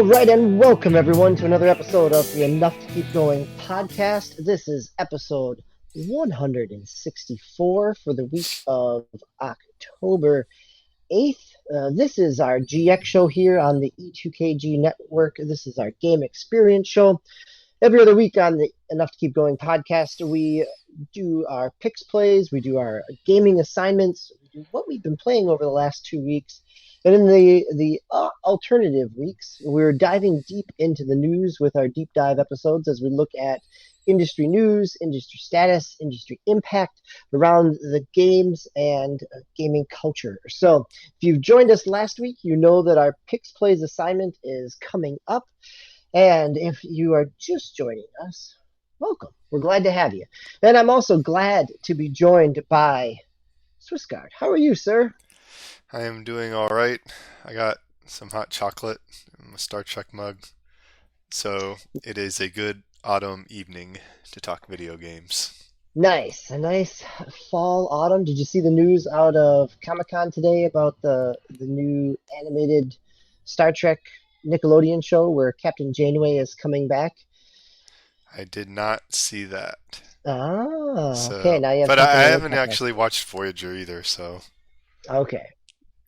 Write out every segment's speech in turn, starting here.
All right, and welcome everyone to another episode of the Enough to Keep Going podcast. This is episode 164 for the week of October 8th. This is our GX show here on the E2KG network. This is our game experience show. Every other week on the Enough to Keep Going podcast, we do our PickzPlayz, we do our gaming assignments, we do what we've been playing over the last 2 weeks. And in the alternative weeks, we're diving deep into the news with our deep dive episodes as we look at industry news, industry status, industry impact around the games and gaming culture. So if you've joined us last week, you know that our PickzPlayz assignment is coming up. And if you are just joining us, welcome. We're glad to have you. And I'm also glad to be joined by Swissguard. How are you, sir? I am doing all right. I got some hot chocolate in my Star Trek mug. So it is a good autumn evening to talk video games. Nice. A nice fall autumn. Did you see the news out of Comic-Con today about the new animated Star Trek Nickelodeon show where Captain Janeway is coming back? I did not see that. Okay. Now you have But I something to look haven't at. actually watched Voyager either, so Okay.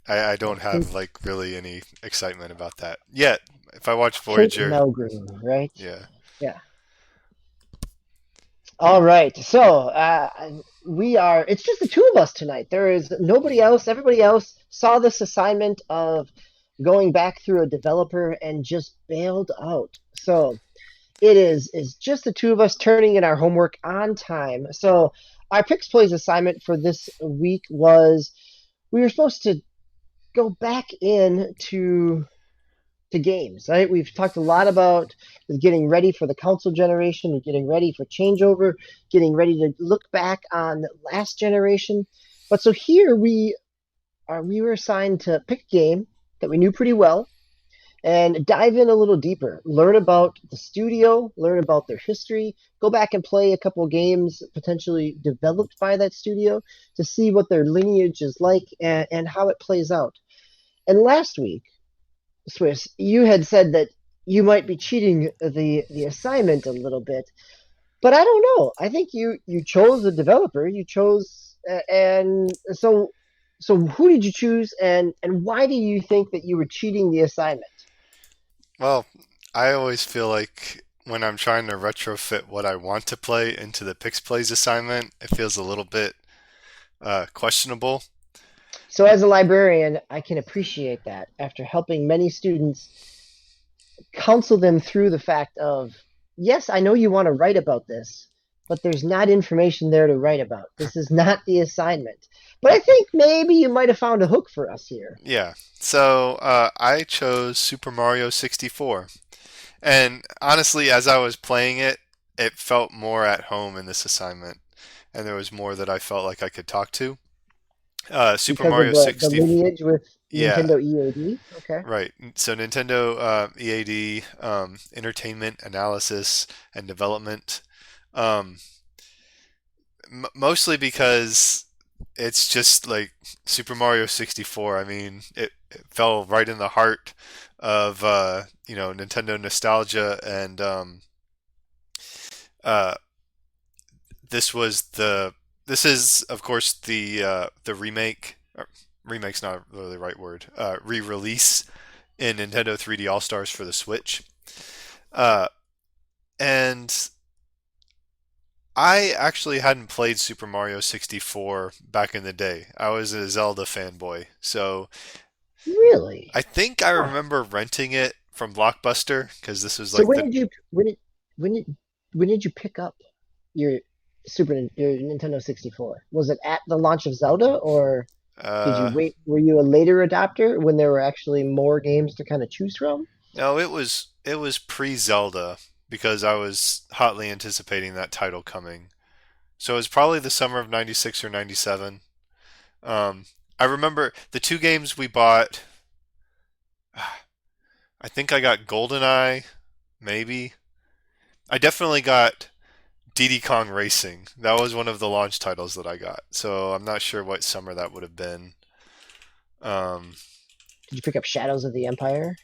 I Well, don't have like really any excitement about that yet. If I watch Kate Voyager, Melgreen, right? yeah. Yeah. All right. So it's just the two of us tonight. There is nobody else. Everybody else saw this assignment of going back through a developer and just bailed out. So it is just the two of us turning in our homework on time. So our PickzPlayz assignment for this week was we were supposed to go back into games, right? We've talked a lot about getting ready for the console generation, getting ready for changeover, getting ready to look back on the last generation. But so here we were assigned to pick a game that we knew pretty well and dive in a little deeper, learn about the studio, learn about their history, go back and play a couple games potentially developed by that studio to see what their lineage is like and how it plays out. And last week, Swiss, you had said that you might be cheating the assignment a little bit, but I don't know. I think you chose a developer. You chose, and so who did you choose, and why do you think that you were cheating the assignment? Well, I always feel like when I'm trying to retrofit what I want to play into the PickzPlayz assignment, it feels a little bit questionable. So as a librarian, I can appreciate that after helping many students counsel them through the fact of, yes, I know you want to write about this, but there's not information there to write about. This is not the assignment. But I think maybe you might have found a hook for us here. Yeah. So I chose Super Mario 64. And honestly, as I was playing it, it felt more at home in this assignment. And there was more that I felt like I could talk to. Super Because of Mario the 60. lineage with Yeah, Nintendo EAD. Okay. right. So Nintendo EAD, entertainment, analysis, and development. Um, Mostly because it's just like Super Mario 64. I mean, it fell right in the heart of Nintendo nostalgia, and uh, this was the this is of course the remake. Remake's not really the right word. Re-release in Nintendo 3D All Stars for the Switch, uh, and I actually hadn't played Super Mario 64 back in the day. I was a Zelda fanboy. So Really? I think I Huh. remember renting it from Blockbuster because this was So like when the did you when did when did you pick up your your Nintendo 64? Was it at the launch of Zelda, or did you uh wait? Were you a later adopter when there were actually more games to kind of choose from? no, it was pre-Zelda because I was hotly anticipating that title coming. So it was probably the summer of 96 or 97. Um I remember the two games we bought. I think I got GoldenEye, maybe. I definitely got Diddy Kong Racing. That was one of the launch titles that I got. So I'm not sure what summer that would have been. Um, Did you pick up Shadows of the Empire?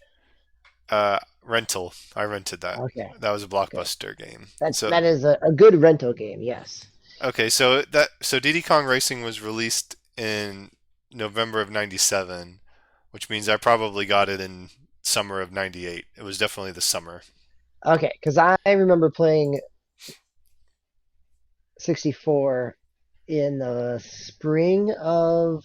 Rental. I rented that. Okay, That was a okay. Blockbuster game. So That is a good rental game. Yes. okay, so Diddy Kong Racing was released in November of '97, which means I probably got it in summer of '98. It was definitely the summer. Okay, because I remember playing 64 in the spring of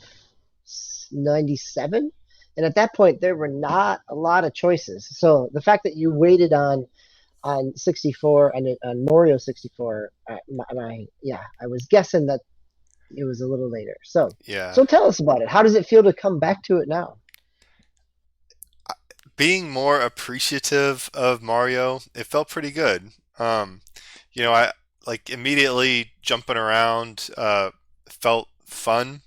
97. And at that point, there were not a lot of choices. So the fact that you waited on 64 and on Mario 64, yeah, I was guessing that it was a little later. Yeah. So tell us about it. How does it feel to come back to it now? Being more appreciative of Mario, it felt pretty good. I like immediately jumping around felt fun.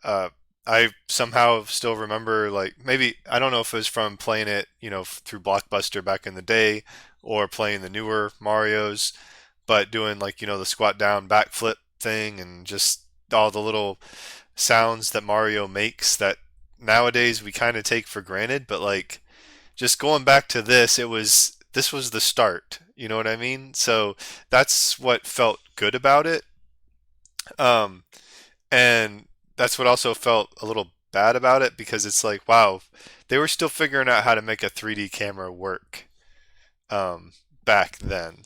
Uh, I somehow still remember like maybe I don't know if it was from playing it, through Blockbuster back in the day or playing the newer Marios, but doing like, the squat down backflip thing and just all the little sounds that Mario makes that nowadays we kind of take for granted, but like just going back to this was the start. You know what I mean? So that's what felt good about it. Um, and that's what also felt a little bad about it because it's like, wow, they were still figuring out how to make a 3D camera work um, back then.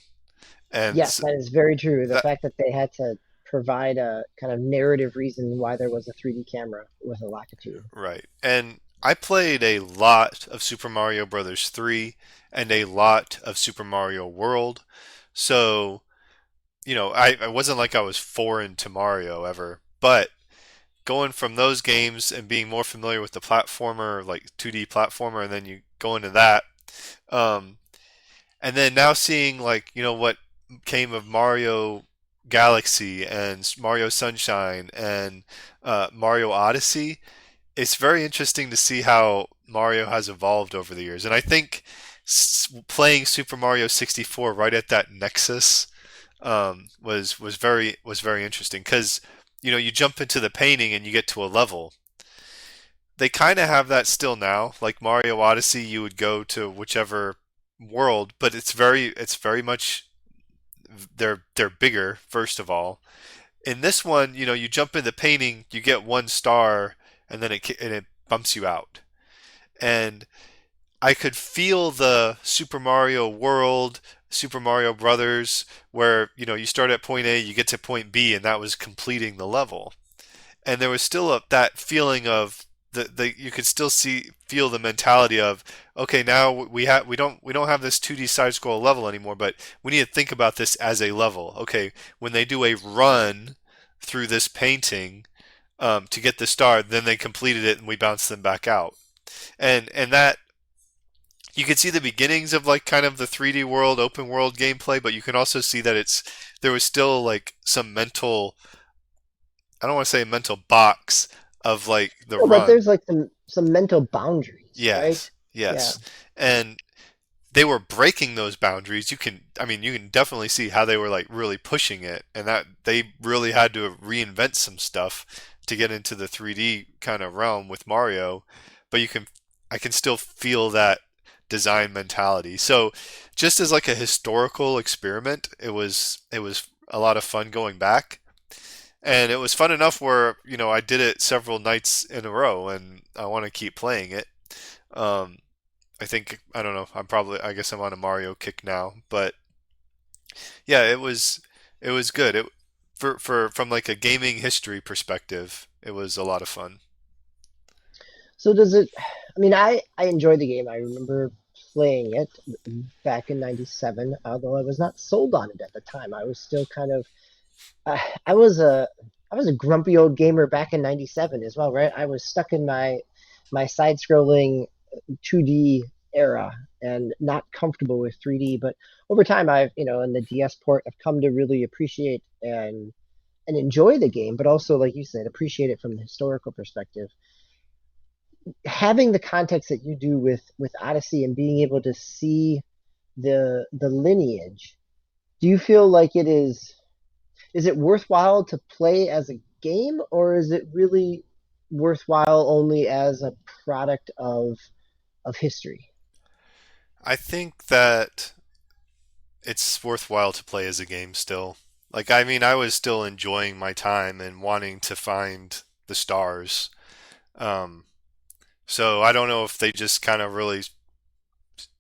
And Yes, that is very true. The that fact that they had to provide a kind of narrative reason why there was a 3D camera with a Lakitu. right. And I played a lot of Super Mario Brothers 3 and a lot of Super Mario World. So, I wasn't like I was foreign to Mario ever, but going from those games and being more familiar with the platformer, like 2D platformer, and then you go into that, um, and then now seeing like what came of Mario Galaxy and Mario Sunshine and Mario Odyssey, it's very interesting to see how Mario has evolved over the years. And I think playing Super Mario 64 right at that nexus was very interesting because you jump into the painting and you get to a level. They kind of have that still now. Like Mario Odyssey, you would go to whichever world, but it's very much they're bigger first of all. In this one, you jump in the painting, you get 1 star, and then it bumps you out. And I could feel the Super Mario World, Super Mario Brothers, where you start at point A, you get to point B, and that was completing the level. And there was still that feeling of the you could still feel the mentality of okay, now we don't have this 2D side scroll level anymore, but we need to think about this as a level. Okay, when they do a run through this painting to get the star, then they completed it and we bounce them back out. And that you can see the beginnings of like kind of the 3D world, open world gameplay, but you can also see that there was still like some mental, I don't want to say a mental box of like the No, but run. there's like some mental boundaries, right? Yes, Yeah. yes. And they were breaking those boundaries. I mean, you can definitely see how they were like really pushing it and that they really had to reinvent some stuff to get into the 3D kind of realm with Mario. But I can still feel that design mentality. So just as like a historical experiment, it was a lot of fun going back. And it was fun enough where, I did it several nights in a row and I want to keep playing it. Um, I think, I don't know, I guess I'm on a Mario kick now, but yeah, it was good. From like a gaming history perspective, it was a lot of fun. So does it? I mean, I enjoyed the game. I remember playing it back in '97, although I was not sold on it at the time. I was still kind of uh, I was a I was a grumpy old gamer back in '97 as well, right? I was stuck in my side-scrolling 2D era and not comfortable with 3D. But over time, in the DS port, I've come to really appreciate and enjoy the game, but also, like you said, appreciate it from the historical perspective. Having the context that you do with Odyssey and being able to see the lineage, do you feel like is it worthwhile to play as a game, or is it really worthwhile only as a product of history? I think that it's worthwhile to play as a game still. Like, I mean, I was still enjoying my time and wanting to find the stars. Um, so I don't know if they just kind of really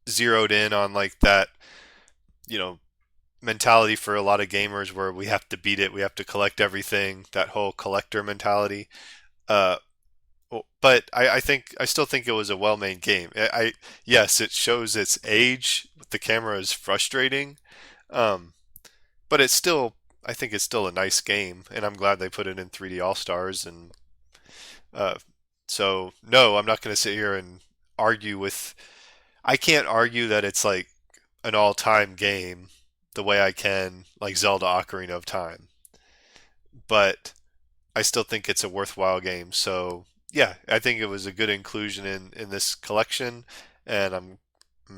zeroed in on like that, you know, mentality for a lot of gamers where we have to beat it, we have to collect everything, that whole collector mentality. Uh, but I think I still think it was a well-made game. Yes, it shows its age. The camera is frustrating, um, but it's still I think it's still a nice game, and I'm glad they put it in 3D All Stars. And uh, so no, I'm not going to sit here and argue with. I can't argue that it's like an all-time game the way I can like Zelda Ocarina of Time, but I still think it's a worthwhile game. So yeah, I think it was a good inclusion in this collection, and I'm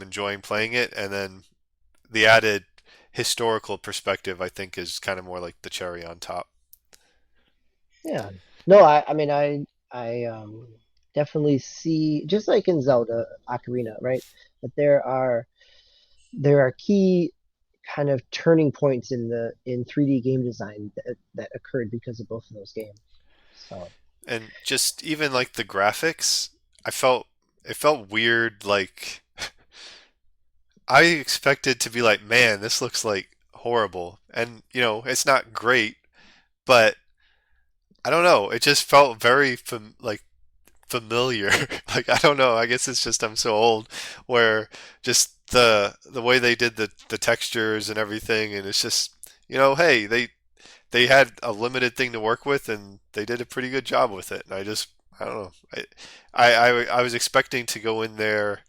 enjoying playing it. And then the added historical perspective, I think, is kind of more like the cherry on top. Yeah. No, I mean I definitely see, just like in Zelda Ocarina, right? That there are key kind of turning points in 3D game design that occurred because of both of those games. So And just even like the graphics, I felt it felt weird. Like I expected to be like, man, this looks like horrible, and it's not great, but I don't know. It just felt very like familiar. Like I don't know. I guess it's just I'm so old, where just the way they did the textures and everything, and it's just hey, they had a limited thing to work with, and they did a pretty good job with it. And I don't know. I was expecting to go in there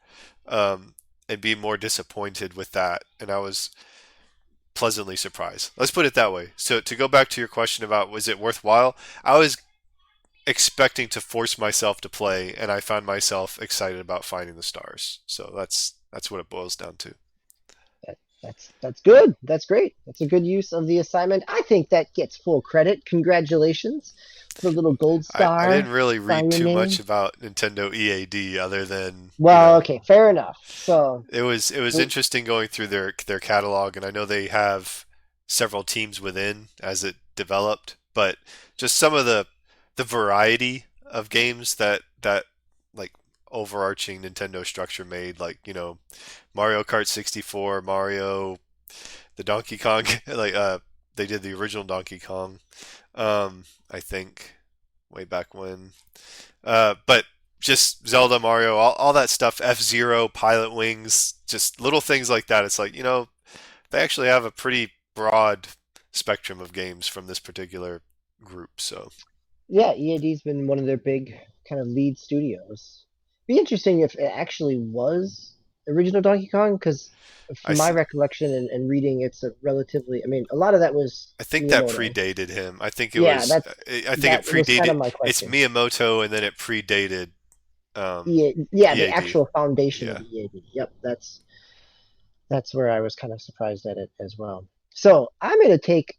and be more disappointed with that, and I was pleasantly surprised. Let's put it that way. So to go back to your question about was it worthwhile, I was expecting to force myself to play, and I found myself excited about finding the stars. So that's what it boils down to. that's good. That's great. That's a good use of the assignment. I think that gets full credit. Congratulations. Put a little gold I star didn't really read on your too much name. about Nintendo EAD other than Well, okay, fair enough. So, it was interesting going through their catalog, and I know they have several teams within as it developed, but just some of the variety of games that like overarching Nintendo structure made, like Mario Kart 64, Mario, the Donkey Kong, like they did the original Donkey Kong, I think way back when, but just Zelda, Mario, all that stuff, F Zero, Pilot Wings, just little things like that. It's like they actually have a pretty broad spectrum of games from this particular group. So yeah, EAD's been one of their big kind of lead studios. Be interesting if it actually was original Donkey Kong, because I, from my recollection and reading, it's a relatively, I mean, a lot of that was I think that Miyamoto. predated him. I think it Yeah, was. that's I think it that was kind predated. of my It's question. Miyamoto, and then it predated Yeah, the EAD. actual foundation of Yeah. the EAD. Yep, that's where I was kind of surprised at it as well. So I'm going to take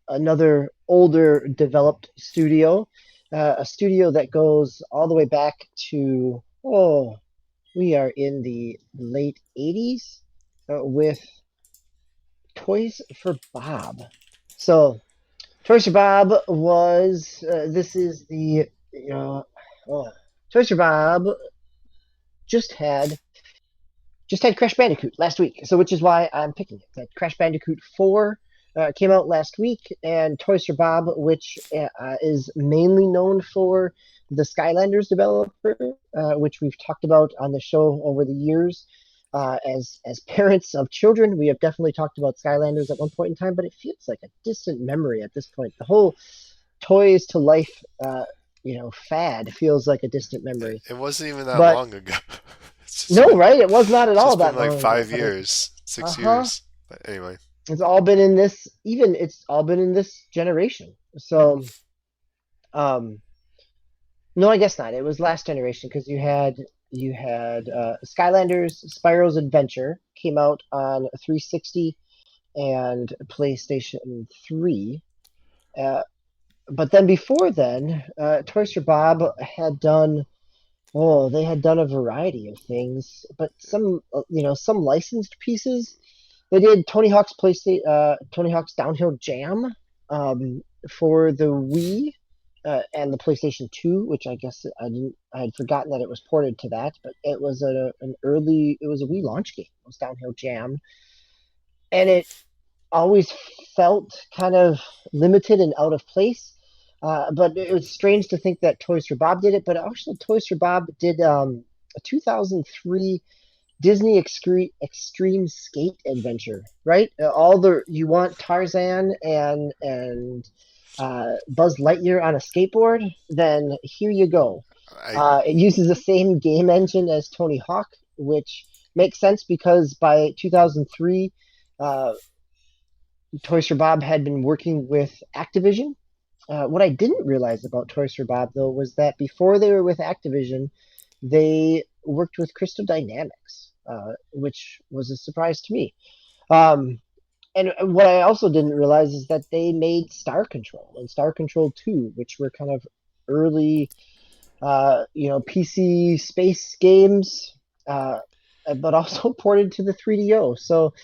another older developed studio, a studio that goes all the way back to, we are in the late 80s with Toys for Bob. So Toys for Bob was, this is the, oh, Toys for Bob just had just had Crash Bandicoot last week, so which is why I'm picking it. That Crash Bandicoot 4 came out last week, and Toys for Bob, which is mainly known for the Skylanders developer, which we've talked about on the show over the years. As parents of children, we have definitely talked about Skylanders at one point in time, but it feels like a distant memory at this point. The whole toys to life, fad feels like a distant memory. It wasn't even that But long ago. It's just no, been right? It was not at it's all just been that like long ago. five But it, years, uh six huh. years. But anyway, It's all been in this. Even it's all been in this generation. So, um, no, I guess not. It was last generation because you had Skylanders Spyro's Adventure came out on 360 and PlayStation 3. Uh, but then before then, Toys for Bob had done Oh, they had done a variety of things, but some licensed pieces. They did Tony Hawk's Downhill Jam, for the Wii, and the PlayStation 2, which I guess I had forgotten that it was ported to that, but it was a Wii launch game. It was Downhill Jam, and it always felt kind of limited and out of place. But it was strange to think that Toys for Bob did it. But actually, Toys for Bob did a 2003 Disney Extreme Skate Adventure, right? All the you want Tarzan and Buzz Lightyear on a skateboard, then here you go. I It uses the same game engine as Tony Hawk, which makes sense because by 2003, uh, Toys for Bob had been working with Activision. What I didn't realize about Toys for Bob, though, was that before they were with Activision, they worked with Crystal Dynamics, which was a surprise to me. Um, and what I also didn't realize is that they made Star Control and Star Control 2, which were kind of early, PC space games, uh, but also ported to the 3DO. So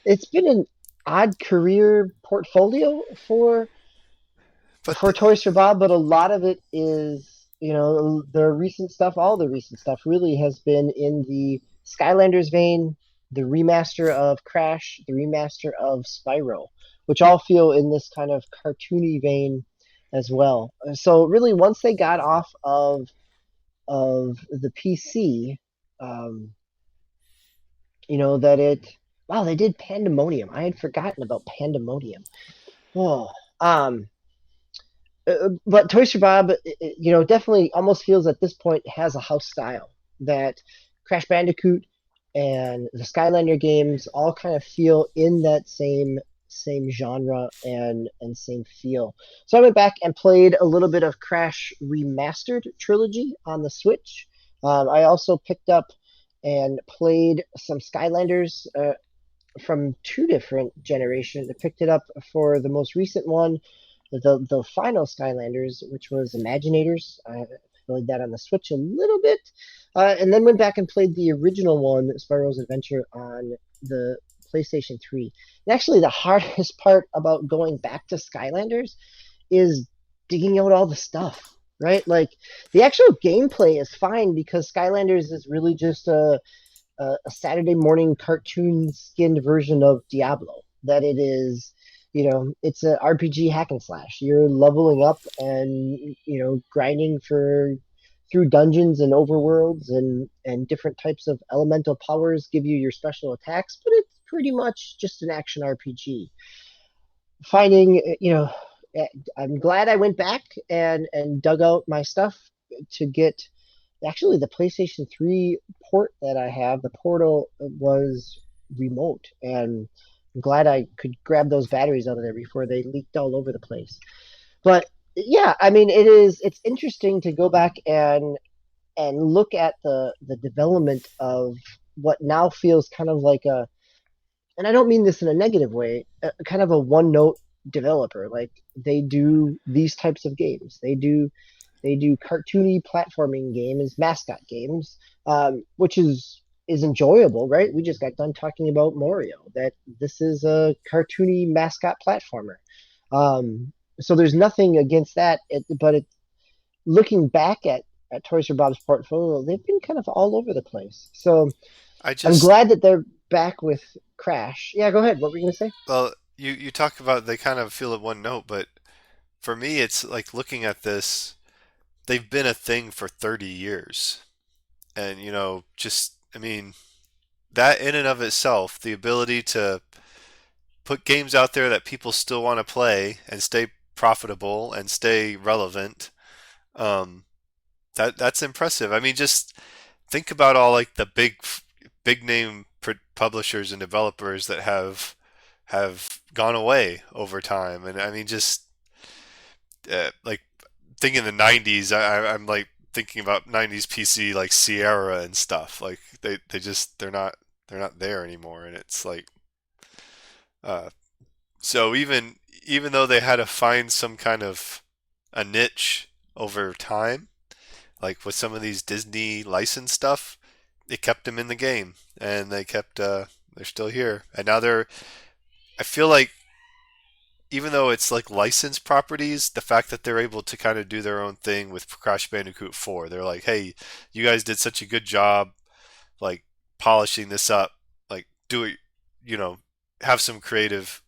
it's been an odd career portfolio but for Toys for Bob, but a lot of it is, the recent stuff. All the recent stuff really has been in the Skylanders vein, the remaster of Crash, the remaster of Spyro, which all feel in this kind of cartoony vein as well. So really, once they got off of the PC, um, that it. Wow, they did Pandemonium. I had forgotten about Pandemonium. Oh, but Toys for Bob, definitely almost feels at this point has a house style that Crash Bandicoot and the Skylander games all kind of feel in that same genre and same feel. So I went back and played a little bit of Crash Remastered Trilogy on the Switch. I also picked up and played some Skylanders from two different generations. I picked it up for the most recent one, the final Skylanders, which was Imaginators. I played that on the Switch a little bit, and then went back and played the original one, Spyro's Adventure, on the PlayStation 3. And actually, the hardest part about going back to Skylanders is digging out all the stuff. Right, like the actual gameplay is fine because Skylanders is really just a Saturday morning cartoon skinned version of Diablo. That it is, it's a RPG hack and slash. You're leveling up and grinding for through dungeons and overworlds and different types of elemental powers give you your special attacks, but it's pretty much just an action RPG. Finding, I'm glad I went back and dug out my stuff to get actually the PlayStation 3 port that I have. The portal was remote, and I'm glad I could grab those batteries out of there before they leaked all over the place. But yeah, I mean, it's interesting to go back and look at the development of what now feels kind of like a, and I don't mean this in a negative way, kind of a one note developer. Like they do these types of games. They do cartoony platforming games, mascot games, which is enjoyable, right? We just got done talking about Mario. That this is a cartoony mascot platformer. So there's nothing against that, but looking back at Toys for Bob's portfolio, they've been kind of all over the place. So I I'm just glad that they're back with Crash. Yeah, go ahead. What were you gonna say? well, you talk about they kind of feel at one note, but for me, it's like looking at this. They've been a thing for 30 years, and just I mean that in and of itself, the ability to put games out there that people still want to play and stay profitable and stay relevant. Um, that's impressive. I mean, just think about all like the big name publishers and developers that have gone away over time, and I mean, just like thinking the '90s, I'm like thinking about '90s PC like Sierra and stuff. Like they're not there anymore, and it's like uh, so even though they had to find some kind of a niche over time, like with some of these Disney license stuff, it kept them in the game, and they're still here, and now they're. I feel like even though it's like licensed properties, the fact that they're able to kind of do their own thing with Crash Bandicoot 4, they're like, hey, you guys did such a good job, like polishing this up, like do it, you know, have some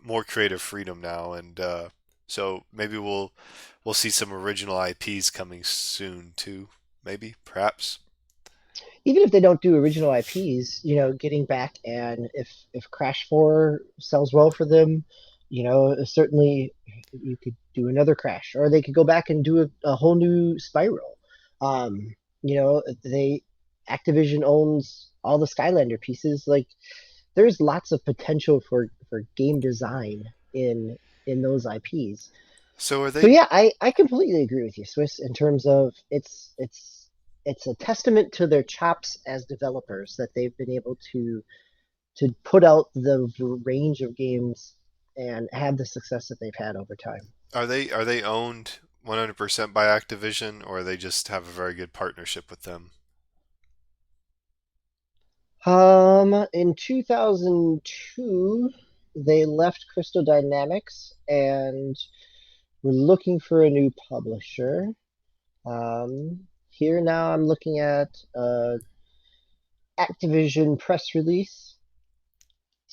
more creative freedom now, and so maybe we'll see some original IPs coming soon too, maybe, perhaps. Even if they don't do original IPs, getting back, and if Crash 4 sells well for them, certainly you could do another Crash, or they could go back and do a whole new Spiral. They Activision owns all the Skylander pieces. Like, there's lots of potential for game design in those IPs. So are So they yeah, I completely agree with you, Swiss, in terms of it's a testament to their chops as developers that they've been able to put out the range of games and have the success that they've had over time. are they owned 100% by Activision, or they just have a very good partnership with them? In 2002, they left Crystal Dynamics and were looking for a new publisher. Here now I'm looking at Activision press release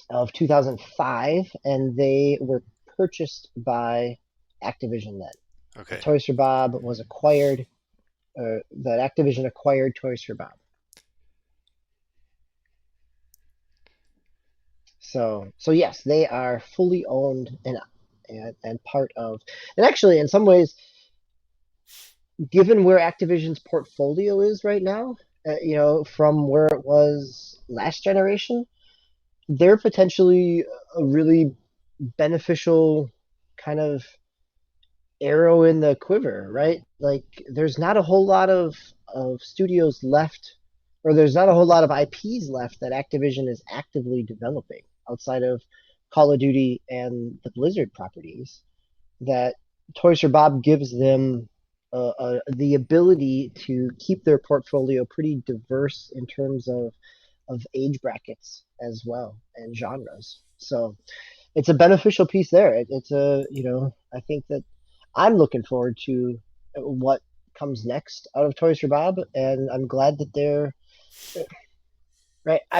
of 2005, and they were purchased by Activision then. Okay. Toys for Bob was acquired, that Activision acquired Toys for Bob. So yes, they are fully owned and part of, and actually in some ways, given where Activision's portfolio is right now, from where it was last generation, they're potentially a really beneficial kind of arrow in the quiver, right? Like, there's not a whole lot of studios left, or there's not a whole lot of IPs left that Activision is actively developing outside of Call of Duty and the Blizzard properties. That Toys for Bob gives them the ability to keep their portfolio pretty diverse in terms of age brackets as well, and genres. So it's a beneficial piece there. It's I think that I'm looking forward to what comes next out of Toys for Bob, and I'm glad that they're right. I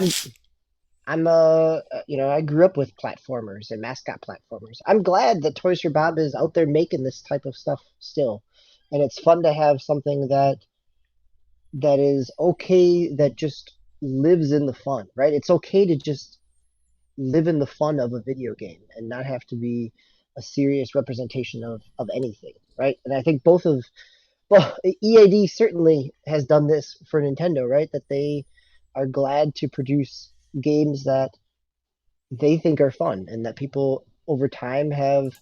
grew up with platformers and mascot platformers. I'm glad that Toys for Bob is out there making this type of stuff still, and it's fun to have something that is okay, that just lives in the fun, right? It's okay to just live in the fun of a video game and not have to be a serious representation of anything, right? And I think both of well, EAD certainly has done this for Nintendo, right? That they are glad to produce games that they think are fun and that people over time have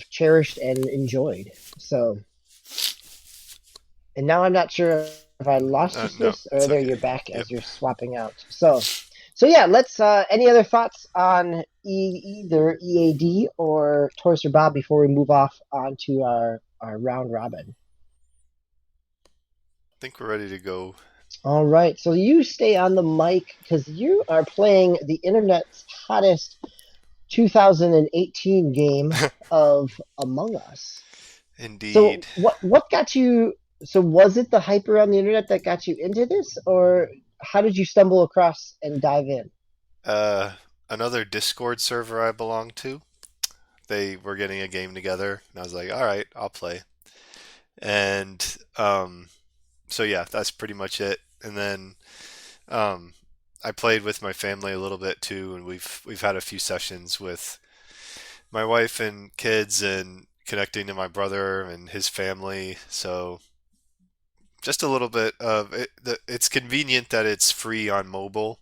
cherished and enjoyed. So, and now I'm not sure if I lost you, No, Swiss, or it's there okay. you're back Yep. as you're swapping out. So yeah, let's. Any other thoughts on either EAD or Toys for Bob before we move off onto our round robin? I think we're ready to go. All right, so you stay on the mic because you are playing the internet's hottest 2018 game of Among Us. So Indeed. what got you? So was it the hype around the internet that got you into this, or how did you stumble across and dive in? Uh, Another Discord server I belong to, they were getting a game together, and I was like, all right, I'll play. And so yeah, that's pretty much it. And then um, I played with my family a little bit too, and we've had a few sessions with my wife and kids, and connecting to my brother and his family. So just a little bit of it. It's convenient that it's free on mobile.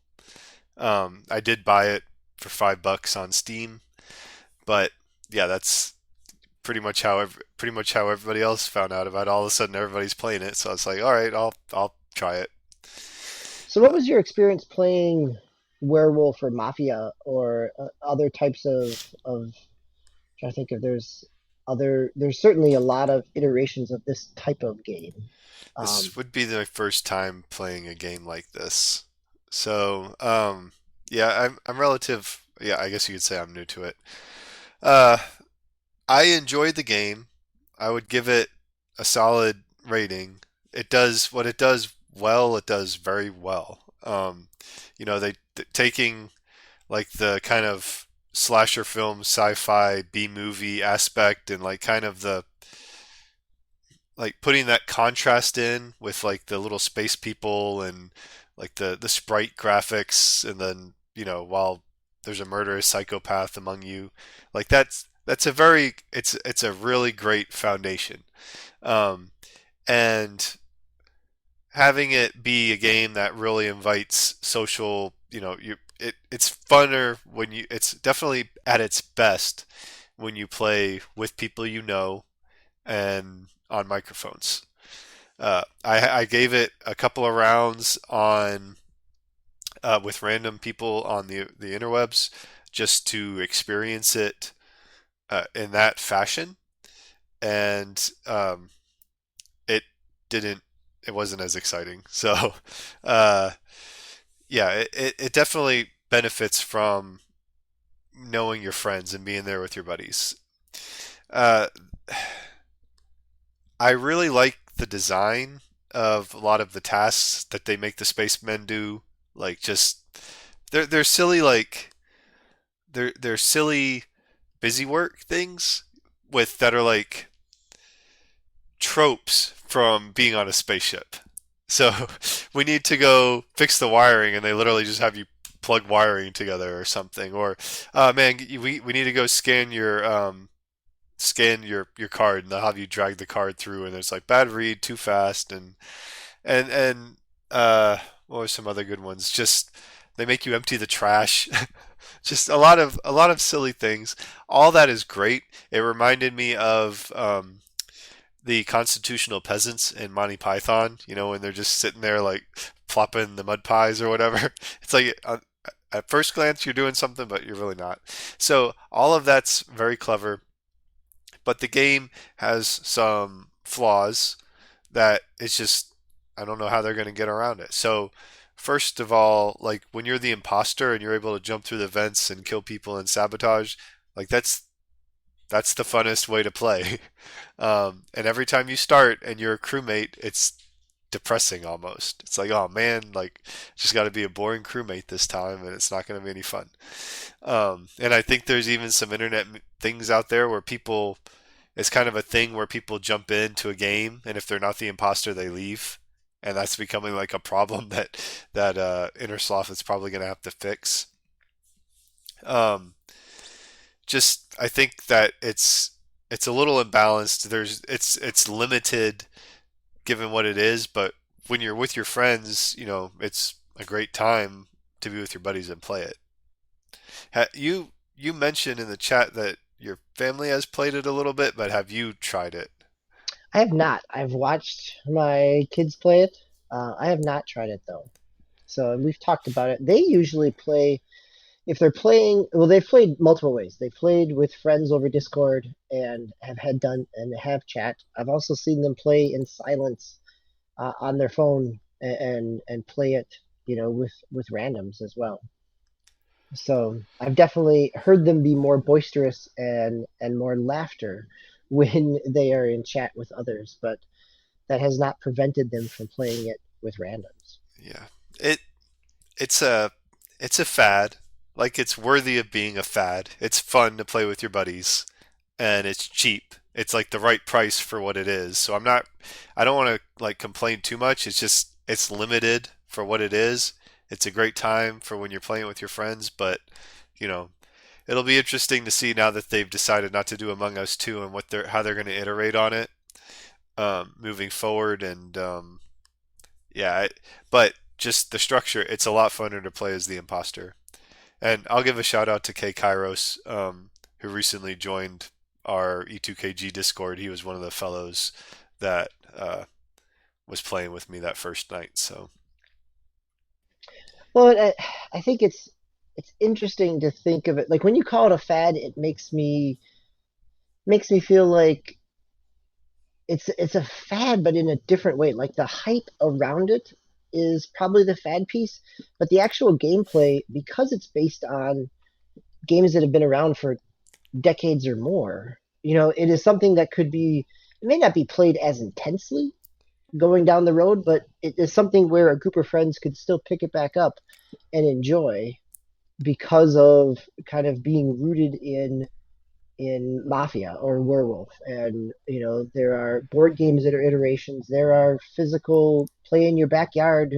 I did buy it for $5 on Steam, but yeah, that's pretty much how everybody else found out about it. All of a sudden, everybody's playing it, so I was like, all right, I'll try it. So what was your experience playing Werewolf or Mafia or other types of? I'm trying to think if there's there's certainly a lot of iterations of this type of game. This Um, would be my first time playing a game like this. So, yeah, I'm relative. Yeah, I guess you could say I'm new to it. Uh, I enjoyed the game. I would give it a solid rating. It does what it does well. It does very well. Taking like the kind of slasher film, sci-fi, B movie aspect, and like kind of the like putting that contrast in with like the little space people and like the sprite graphics, and then while there's a murderous psychopath among you, like that's a very it's a really great foundation. um, and having it be a game that really invites social, it's funner when you it's definitely at its best when you play with people and on microphones. I gave it a couple of rounds on with random people on the interwebs just to experience it in that fashion, and it didn't. It wasn't as exciting. So, uh, yeah, it definitely benefits from knowing your friends and being there with your buddies. Uh, I really like the design of a lot of the tasks that they make the spacemen do. Like just they're silly they're silly busy work things with that are like tropes from being on a spaceship. So we need to go fix the wiring, and they literally just have you plug wiring together or something. Or, man, we need to go scan your card, and they'll have you drag the card through, and it's like bad read, too fast, and uh, what were some other good ones? Just they make you empty the trash. Just a lot of silly things. All that is great. It reminded me of the constitutional peasants in Monty Python. When they're just sitting there like plopping the mud pies or whatever. It's like at first glance you're doing something, but you're really not. So all of that's very clever, but the game has some flaws that it's just I don't know how they're going to get around it. So first of all, like when you're the imposter and you're able to jump through the vents and kill people and sabotage, like that's the funnest way to play. And every time you start and you're a crewmate, it's depressing almost. It's like, oh man, like just got to be a boring crewmate this time, and it's not going to be any fun. And I think there's even some internet things out there where people, it's kind of a thing where people jump into a game, and if they're not the imposter, they leave, and that's becoming like a problem that Innersloth is probably going to have to fix. Um, just I think that it's a little imbalanced. It's limited given what it is, but when you're with your friends, it's a great time to be with your buddies and play it. You mentioned in the chat that your family has played it a little bit, but have you tried it? I have not. I've watched my kids play it. I have not tried it though. So we've talked about it. They usually play if they're playing. Well, they've played multiple ways. They played with friends over Discord and have chat. I've also seen them play in silence on their phone and play it, with randoms as well. So I've definitely heard them be more boisterous and more laughter when they are in chat with others, but that has not prevented them from playing it with randoms. Yeah. It it's a it's a fad. Like it's worthy of being a fad. It's fun to play with your buddies, and it's cheap. It's like the right price for what it is. So I don't want to like complain too much. It's just it's limited for what it is. It's a great time for when you're playing with your friends, but you know, it'll be interesting to see now that they've decided not to do Among Us 2 and how they're going to iterate on it moving forward. And yeah, but just the structure, it's a lot funner to play as the imposter. And I'll give a shout out to K Kairos, who recently joined our E2KG Discord. He was one of the fellows that was playing with me that first night. So Well, I think it's interesting to think of it like when you call it a fad, it makes me makes me feel like it's a fad, but in a different way. Like the hype around it is probably the fad piece, but the actual gameplay, because it's based on games that have been around for decades or more, it is something that could be. It may not be played as intensely going down the road, but it is something where a group of friends could still pick it back up and enjoy because of kind of being rooted in Mafia or Werewolf. And, there are board games that are iterations. There are physical play in your backyard,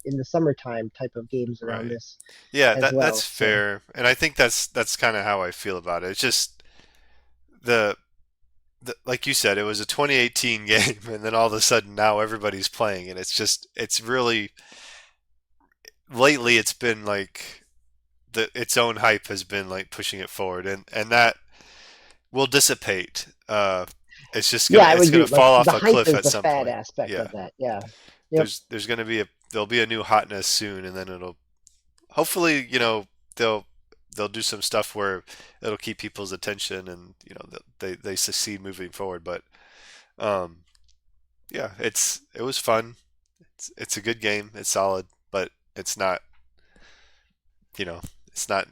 in the summertime type of games around Right. this Yeah, as that's well. So, fair, and I think that's kind of how I feel about it. It's just the, like you said, it was a 2018 game, and then all of a sudden now everybody's playing, and it's really lately it's been like its own hype has been like pushing it forward, and that will dissipate. yeah, I would it's gonna agree. Like fall the off a hype cliff is at the some fad point. aspect Yeah, of that. Yeah. Yep. there's gonna be a there'll be a new hotness soon, and then it'll hopefully they'll they'll do some stuff where it'll keep people's attention, and they succeed moving forward. But um, yeah, it was fun. It's a good game. It's solid, but it's not you know it's not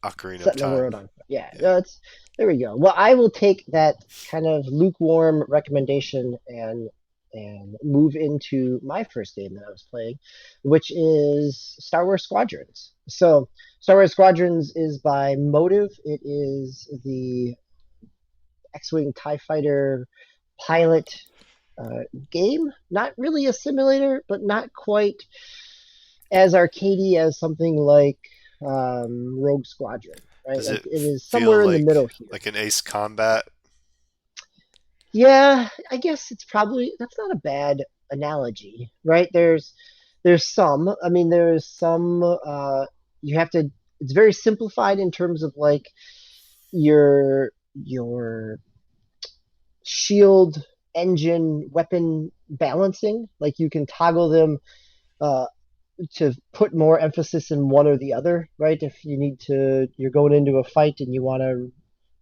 Ocarina of Setting the Time. world on fire. Yeah, Yeah. no, it's there we go. Well, I will take that kind of lukewarm recommendation and move into my first game that I was playing, which is Star Wars Squadrons. So Star Wars Squadrons is by Motive. It is the X-wing Tie Fighter pilot uh, game. Not really a simulator, but not quite as arcadey as something like Rogue Squadron, right? Does Like it it is feel somewhere in the middle here. like an Ace Combat? Yeah, I guess it's probably that's not a bad analogy, right? There's some. I mean, there's some. You have to. It's very simplified in terms of like your shield, engine, weapon balancing. Like you can toggle them uh, to put more emphasis in one or the other, right? If you need to, you're going into a fight and you want to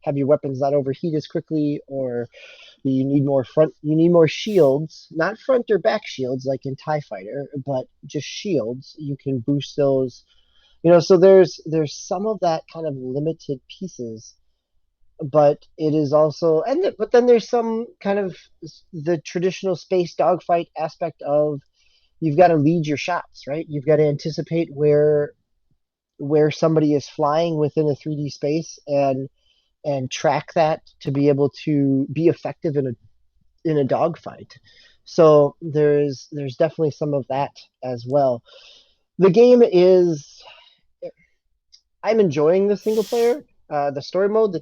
have your weapons not overheat as quickly, or you need more shields, not front or back shields like in TIE Fighter, but just shields. You can boost those, so there's some of that kind of limited pieces, but it is also but then there's some kind of the traditional space dogfight aspect of you've got to lead your shots, right? You've got to anticipate where somebody is flying within a 3D space and track that to be able to be effective in a dogfight. So there's definitely some of that as well. The game is I'm enjoying the single player. The story mode,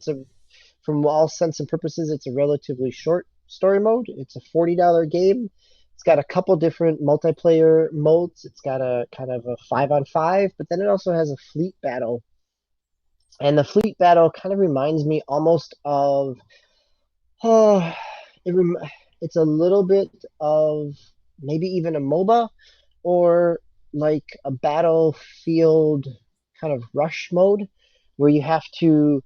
from all sense and purposes, it's a relatively short story mode. It's a $40 game. It's got a couple different multiplayer modes. It's got a kind of a 5-on-5, but then it also has a fleet battle. And the fleet battle kind of reminds me almost of oh, it rem- it's a little bit of maybe even a MOBA or like a battlefield kind of rush mode where you have to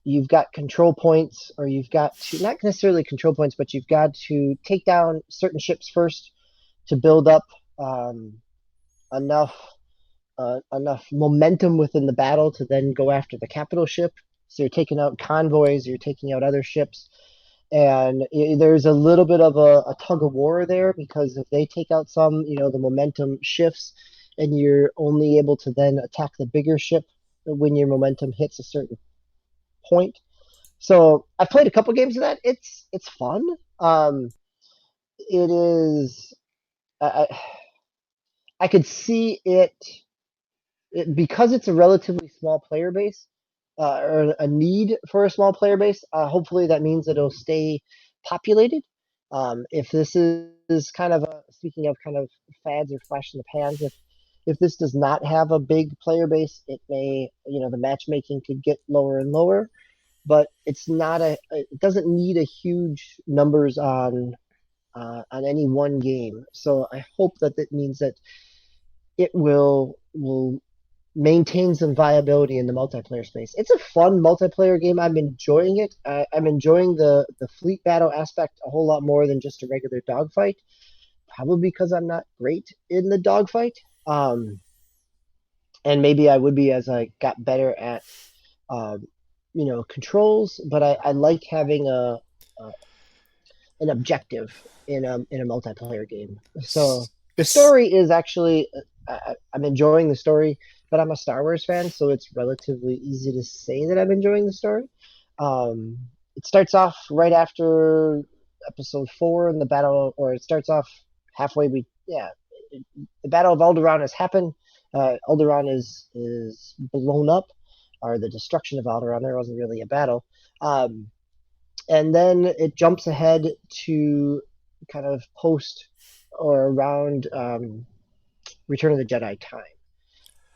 you've got control points, or you've got to not necessarily control points, but you've got to take down certain ships first to build up um, enough enough momentum within the battle to then go after the capital ship. So you're taking out convoys, you're taking out other ships, and there's a little bit of a tug of war there because if they take out some, the momentum shifts, and you're only able to then attack the bigger ship when your momentum hits a certain point. So I've played a couple games of that. It's fun. It is. I could see because it's a relatively small player base, or a need for a small player base. Hopefully, that means that it'll stay populated. If this is kind of speaking of kind of fads or flash in the pans, if this does not have a big player base, it may the matchmaking could get lower and lower. But it's not it doesn't need a huge numbers on any one game. So I hope that means that it will maintain some viability in the multiplayer space. It's a fun multiplayer game. I'm enjoying it. I'm enjoying the fleet battle aspect a whole lot more than just a regular dogfight. Probably because I'm not great in the dogfight. Um, and maybe I would be as I got better at um, controls. But I like having a an objective in a multiplayer game. So the It's story is actually I'm enjoying the story, but I'm a Star Wars fan, so it's relatively easy to say that I'm enjoying the story. Um, it starts off right after episode 4 in the battle, or it starts off halfway. The Battle of Alderaan has happened. Alderaan is blown up, or the destruction of Alderaan. There wasn't really a battle. And then it jumps ahead to kind of post or around Return of the Jedi time.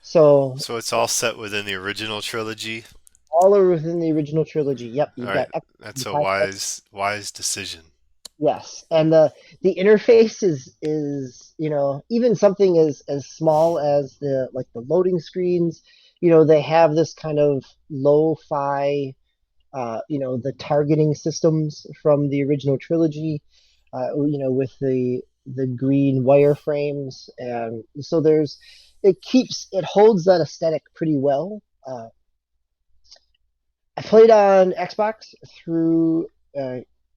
So so it's all set within the original trilogy. all are within the original trilogy. Yep, All you've got right, that's the a classic. wise decision. Yes, and the interface is even something as small as the loading screens. They have this kind of lo-fi the targeting systems from the original trilogy, with the green wireframes, and so it holds that aesthetic pretty well. I played on Xbox through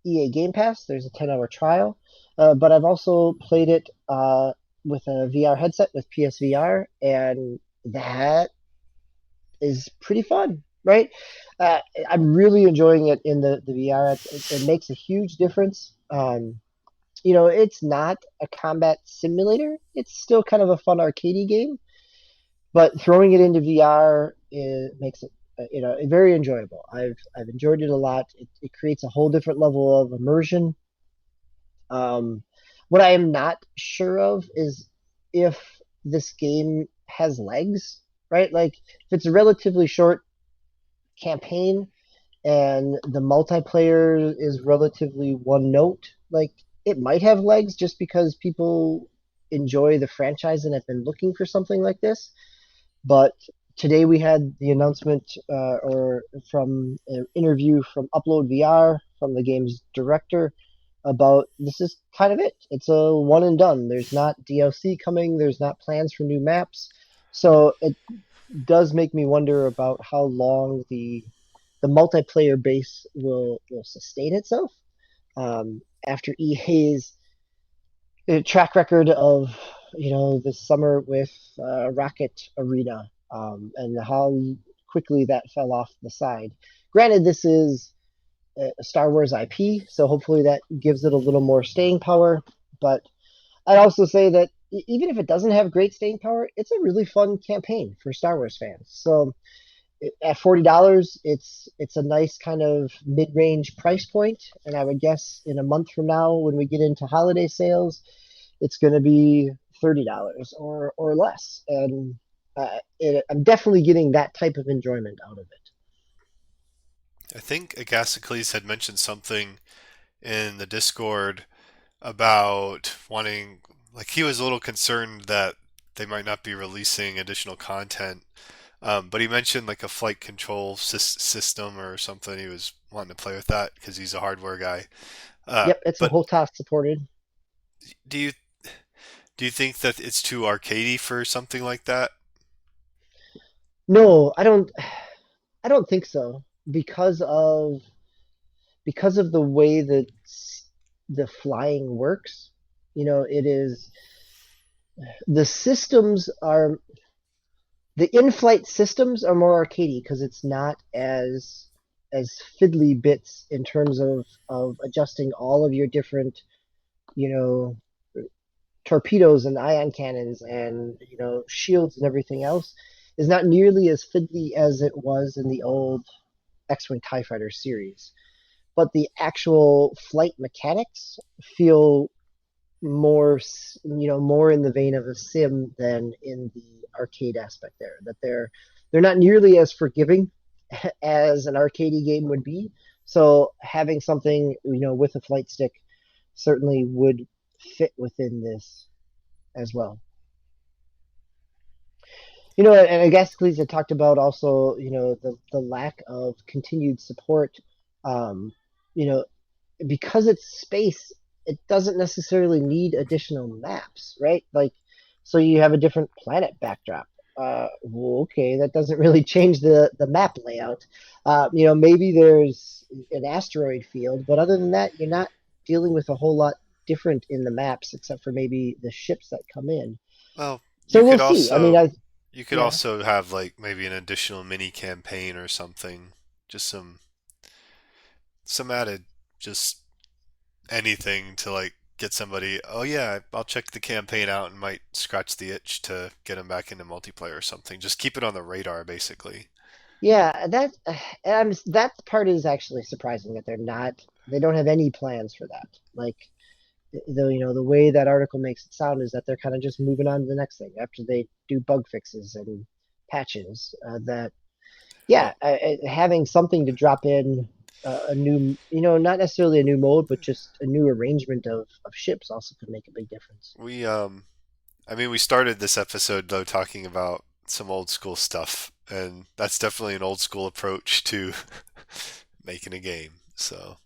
EA Game Pass. There's a 10-hour trial, but I've also played it with a VR headset with PSVR, and that is pretty fun, right? Uh, I'm really enjoying it in the VR. It makes a huge difference. It's not a combat simulator. It's still kind of a fun arcadey game, but throwing it into VR makes it very enjoyable. I've enjoyed it a lot. It creates a whole different level of immersion. Um, what I am not sure of is if this game has legs, right? Like if it's a relatively short campaign and the multiplayer is relatively one note, like it might have legs just because people enjoy the franchise and have been looking for something like this. But today we had the announcement or from an interview from Upload VR from the game's director about this is kind of it. It's a one and done. There's not DLC coming. There's not plans for new maps. So it does make me wonder about how long the multiplayer base will sustain itself after EA's track record of this summer with Rocket Arena and how quickly that fell off the side. Granted, this is a Star Wars IP, so hopefully that gives it a little more staying power. But I'd also say that even if it doesn't have great staying power, it's a really fun campaign for Star Wars fans. So at $40, it's a nice kind of mid-range price point, and I would guess in a month from now, when we get into holiday sales, it's going to be $30 or less, and I'm definitely getting that type of enjoyment out of it. I think Agasicles had mentioned something in the Discord about wanting, like, he was a little concerned that they might not be releasing additional content. But he mentioned like a flight control system or something. He was wanting to play with that because he's a hardware guy. Yep, it's a But whole task supported. do you do you think that it's too arcadey for something like that? No, I don't think so because of the way that the flying works. It is the systems are the in-flight systems are more arcadey because it's not as fiddly bits in terms of adjusting all of your different you know torpedoes and ion cannons and shields and everything else is not nearly as fiddly as it was in the old X-wing TIE fighter series, but the actual flight mechanics feel more in the vein of a sim than in the arcade aspect there. That they're not nearly as forgiving as an arcade game would be. So having something with a flight stick certainly would fit within this as well. And I guess Cleese had talked about also, the lack of continued support. Um, you know, because it's space, it doesn't necessarily need additional maps, right? Like, so you have a different planet backdrop. Well, okay, that doesn't really change the map layout. Maybe there's an asteroid field, but other than that, you're not dealing with a whole lot different in the maps, except for maybe the ships that come in. Well, So we'll see. I mean, you could yeah, also have like maybe an additional mini campaign or something. Just some added just anything to like get somebody, oh yeah, I'll check the campaign out and might scratch the itch to get them back into multiplayer or something. Just keep it on the radar basically. yeah, that part is actually surprising that they don't have any plans for that. Like, the way that article makes it sound is that they're kind of just moving on to the next thing after they do bug fixes and patches. That Yeah, Well, having something to drop in a new, not necessarily a new mode, but just a new arrangement of ships also could make a big difference. we I mean we started this episode though talking about some old school stuff and that's definitely an old school approach to making a game. So,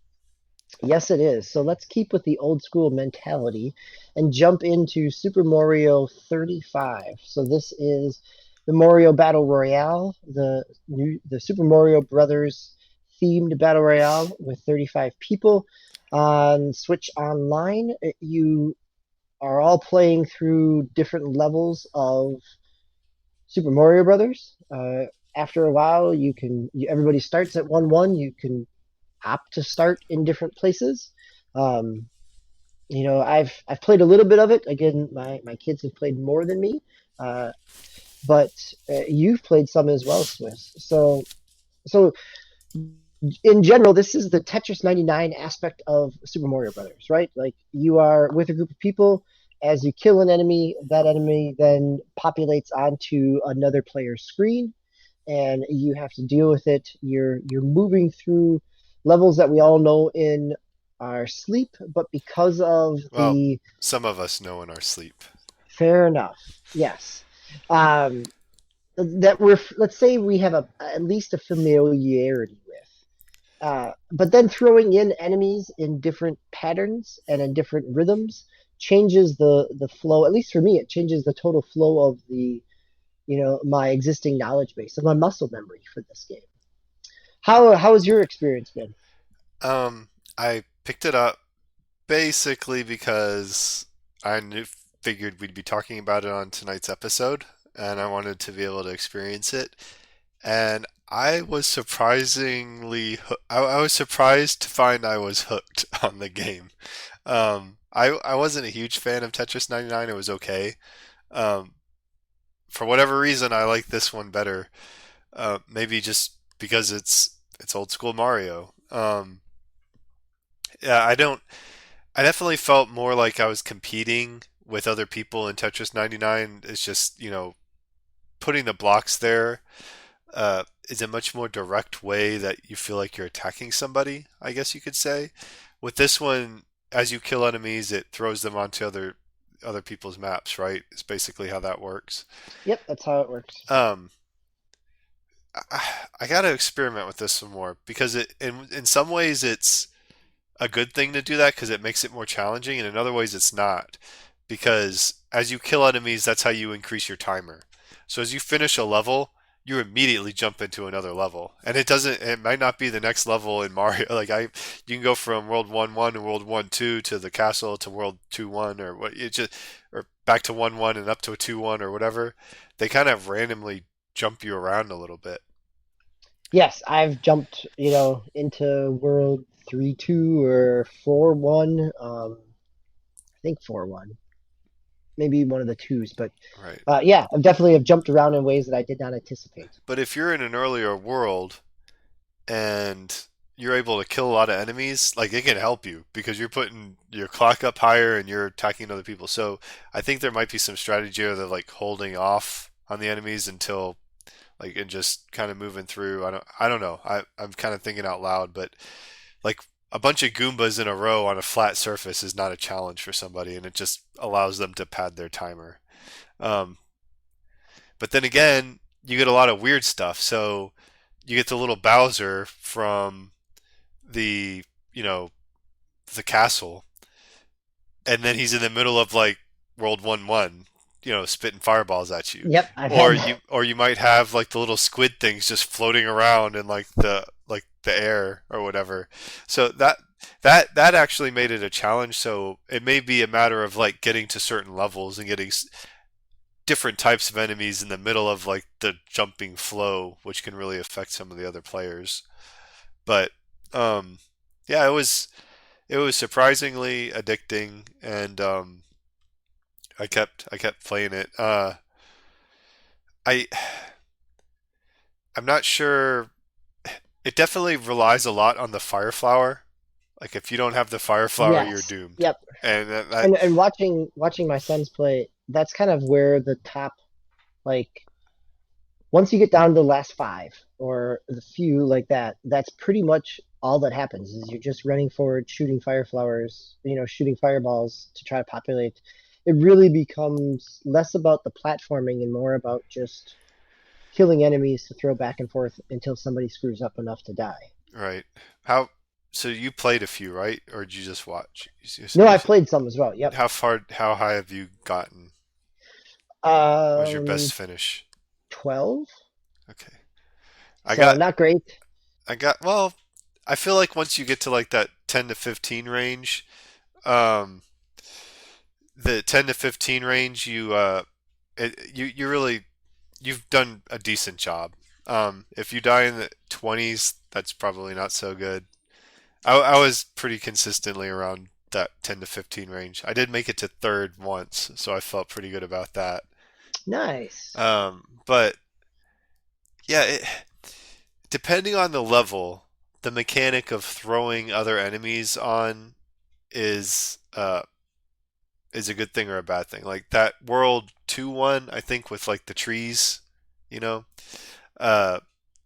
Yes, it is. So let's keep with the old school mentality and jump into Super Mario 35. So this is the Mario Battle Royale, the Super Mario Brothers themed battle royale with 35 people on Switch Online. You are all playing through different levels of Super Mario Brothers. After a while, everybody starts at 1-1. You can opt to start in different places. Um, I've played a little bit of it. Again, my kids have played more than me, uh, but you've played some as well, Swiss. So in general, this is the Tetris 99 aspect of Super Mario Brothers, right? Like, you are with a group of people. As you kill an enemy, that enemy then populates onto another player's screen, and you have to deal with it. You're moving through levels that we all know in our sleep, but because of well, the some of us know in our sleep. fair enough, yes, um, that we're let's say we have at least a familiarity with. But then throwing in enemies in different patterns and in different rhythms changes the flow. At least for me, it changes the total flow of my existing knowledge base and my muscle memory for this game. How has your experience been? I picked it up basically because I knew, figured we'd be talking about it on tonight's episode, and I wanted to be able to experience it. And I was I was surprised to find I was hooked on the game. I wasn't a huge fan of Tetris 99. It was okay. Um, for whatever reason, I like this one better. Maybe just because it's old school Mario. Yeah, I don't. I definitely felt more like I was competing with other people in Tetris 99. It's just, putting the blocks there is a much more direct way that you feel like you're attacking somebody, I guess you could say. With this one, as you kill enemies, it throws them onto other people's maps, right? It's basically how that works. Yep, that's how it works. Um, I got to experiment with this some more because in some ways it's a good thing to do that because it makes it more challenging, and in other ways it's not because as you kill enemies, that's how you increase your timer. So as you finish a level, you immediately jump into another level, and it might not be the next level in Mario. You can go from World 1-1 to World 1-2 to the castle to World 2-1 or what it just or back to 1-1 and up to a 2-1 or whatever. They kind of randomly jump you around a little bit. Yes, I've jumped, into World 3-2 or 4-1. I think 4-1, maybe one of the twos, but Right. yeah, I've definitely have jumped around in ways that I did not anticipate. But if you're in an earlier world and you're able to kill a lot of enemies, like it can help you because you're putting your clock up higher and you're attacking other people. So I think there might be some strategy of like holding off on the enemies until like and just kind of moving through. I don't know. I'm kind of thinking out loud, but like a bunch of Goombas in a row on a flat surface is not a challenge for somebody, and it just allows them to pad their timer. Um, But then again, you get a lot of weird stuff. So you get the little Bowser from the you know the castle, and then he's in the middle of like World 1-1, spitting fireballs at you. Yep, I've Or had you might have like the little squid things just floating around in like the air or whatever. So that actually made it a challenge. So it may be a matter of like getting to certain levels and getting different types of enemies in the middle of like the jumping flow, which can really affect some of the other players. But um, yeah, it was surprisingly addicting, and I kept playing it. I I'm not sure. It definitely relies a lot on the fire flower. Like if you don't have the fire flower, you're yes, doomed. yep. And And watching my sons play, that's kind of where the top, like, once you get down to the last five or the few like that, that's pretty much all that happens is you're just running forward, shooting fire flowers, shooting fireballs to try to populate. It really becomes less about the platforming and more about just killing enemies to throw back and forth until somebody screws up enough to die. right. How? So you played a few, right? Or did you just watch? No, You I said, played some as well. Yep. how far? How high have you gotten? What was your Um, best finish? 12. Okay. I So got not great. well, I feel like once you get to like that 10 to 15 range, um, the 10 to 15 range, you really you've done a decent job. If you die in the 20s, that's probably not so good. I was pretty consistently around that 10 to 15 range. I did make it to third once, so I felt pretty good about that. Nice. But yeah, depending on the level, the mechanic of throwing other enemies on is is a good thing or a bad thing. Like that World 2-1, I think, with like the trees, you know, uh,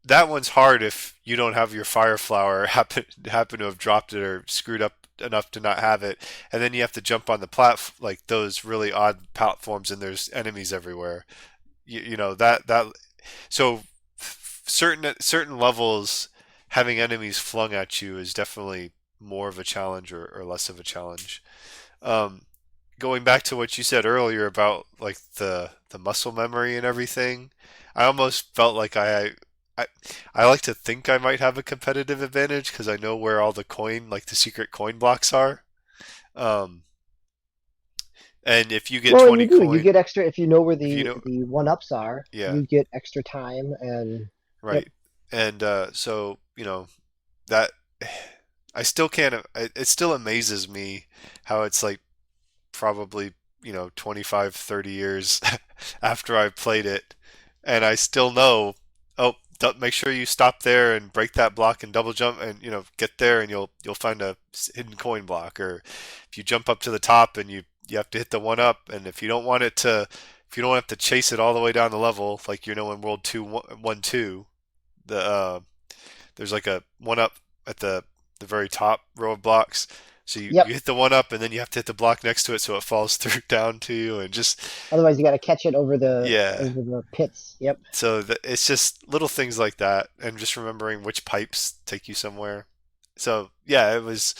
that one's hard if you don't have your fire flower happen to have dropped it or screwed up enough to not have it, and then you have to jump on the like those really odd platforms, and there's enemies everywhere. You know that so certain levels having enemies flung at you is definitely more of a challenge or less of a challenge. Um, Going back to what you said earlier about like the muscle memory and everything, I almost felt like I I like to think I might have a competitive advantage because I know where all the coin, like the secret coin blocks are. Um, and if you get Well, and 20 you do. You coin, get extra if you know where if you the know, the one ups are. yeah, You get extra time, and yep. right. And so, that I still can't, it still amazes me how it's like probably 25, 30 years after I've played it, and I still know, oh, make sure you stop there and break that block and double jump, and get there, and you'll find a hidden coin block. Or if you jump up to the top and you have to hit the one up, and if you don't have to chase it all the way down the level, like in World 2-1-2, the there's like a one up at the very top row of blocks. So you Yep. hit the one up, and then you have to hit the block next to it so it falls through down to you, and just Otherwise, you got to catch it yeah. over the pits. Yep. So it's just little things like that, and just remembering which pipes take you somewhere. So yeah, it was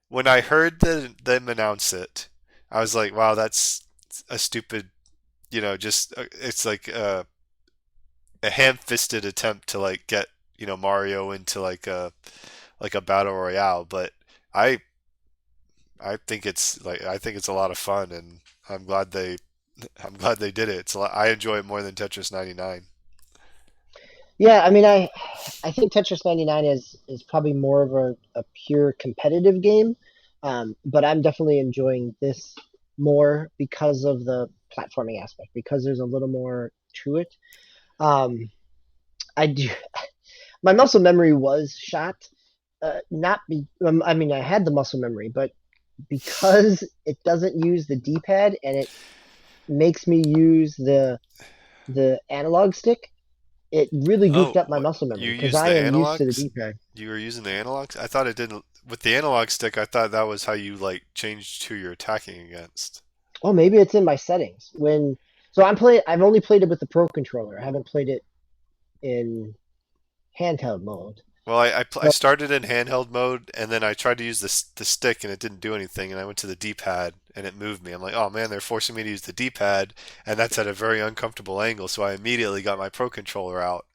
when I heard them announce it, I was like, wow, that's a stupid, just it's like a ham-fisted attempt to like get Mario into like a battle royale, but I I think it's a lot of fun, and I'm glad they I'm glad they did it. I enjoy it more than Tetris 99. Yeah. I mean, I think Tetris 99 is probably more of a pure competitive game, but I'm definitely enjoying this more because of the platforming aspect. Because there's a little more to it. Um, I do. My muscle memory was shot. Not be. I mean, I had the muscle memory, but because it doesn't use the D-pad and it makes me use the analog stick, it really goofed Oh, up my what, muscle you memory because use I the am used to the analogs? D-pad. You were using the analogs? I thought it didn't. With the analog stick, I thought that was how you like changed who you're attacking against. Oh, maybe it's in my settings. So I'm playing. I've only played it with the Pro controller. I haven't played it in handheld mode. I So, started in handheld mode, and then I tried to use the stick, and it didn't do anything. And I went to the D-pad, and it moved me. I'm like, oh man, they're forcing me to use the D-pad, and that's at a very uncomfortable angle. So I immediately got my Pro controller out,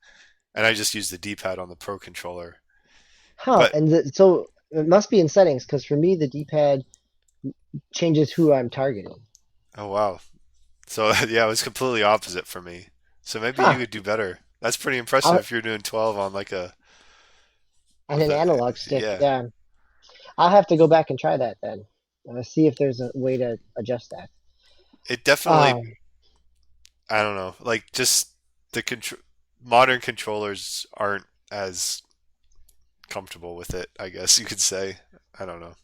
and I just used the D-pad on the Pro controller. huh? But And so it must be in settings because for me the D-pad changes who I'm targeting. oh wow, so yeah, it was completely opposite for me. So maybe you Huh? could do better. That's pretty impressive I'll, if you're doing 12 on like a and with an a analog stick. yeah. Yeah, I'll have to go back and try that then. See if there's a way to adjust that. It definitely Um, I don't know, like just the control modern controllers aren't as comfortable with it, I guess you could say. I don't know.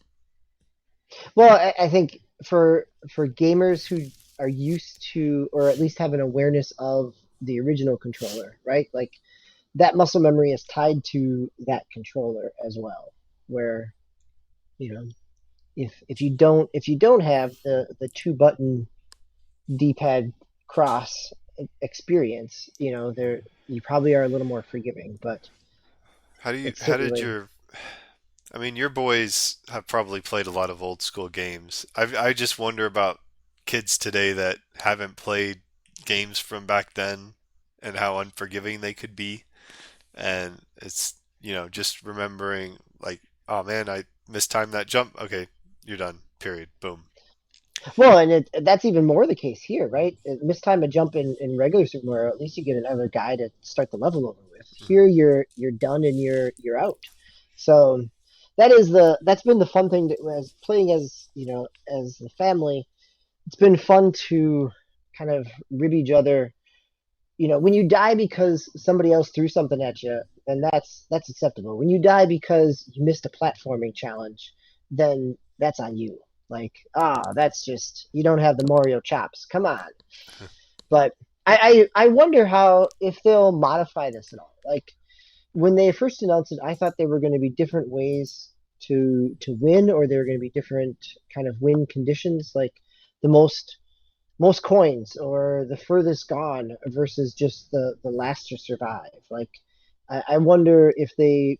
well, I think for gamers who are used to, or at least have an awareness of the original controller, right? Like that muscle memory is tied to that controller as well. Where you know, if you don't have the two button D-pad cross experience, there you probably are a little more forgiving, but it's How did certainly your I mean, your boys have probably played a lot of old school games. I just wonder about kids today that haven't played games from back then and how unforgiving they could be. And it's, just remembering like, oh man, I mistimed that jump. Okay, you're done. Period. Boom. well, and that's even more the case here, right? Mistime a jump in regular Super Mario, at least you get another guy to start the level over with. Mhm. Here, you're done and you're out. So that's been the fun thing that was playing as as the family. It's been fun to kind of rib each other. When you die because somebody else threw something at you, then that's acceptable. When you die because you missed a platforming challenge, then that's on you. Like, that's just you don't have the Mario chops. Come on. But I wonder how if they'll modify this at all. Like when they first announced it, I thought there were going to be different ways to win, or there were going to be different kind of win conditions, like the most coins or the furthest gone versus just the last to survive. Like I wonder if they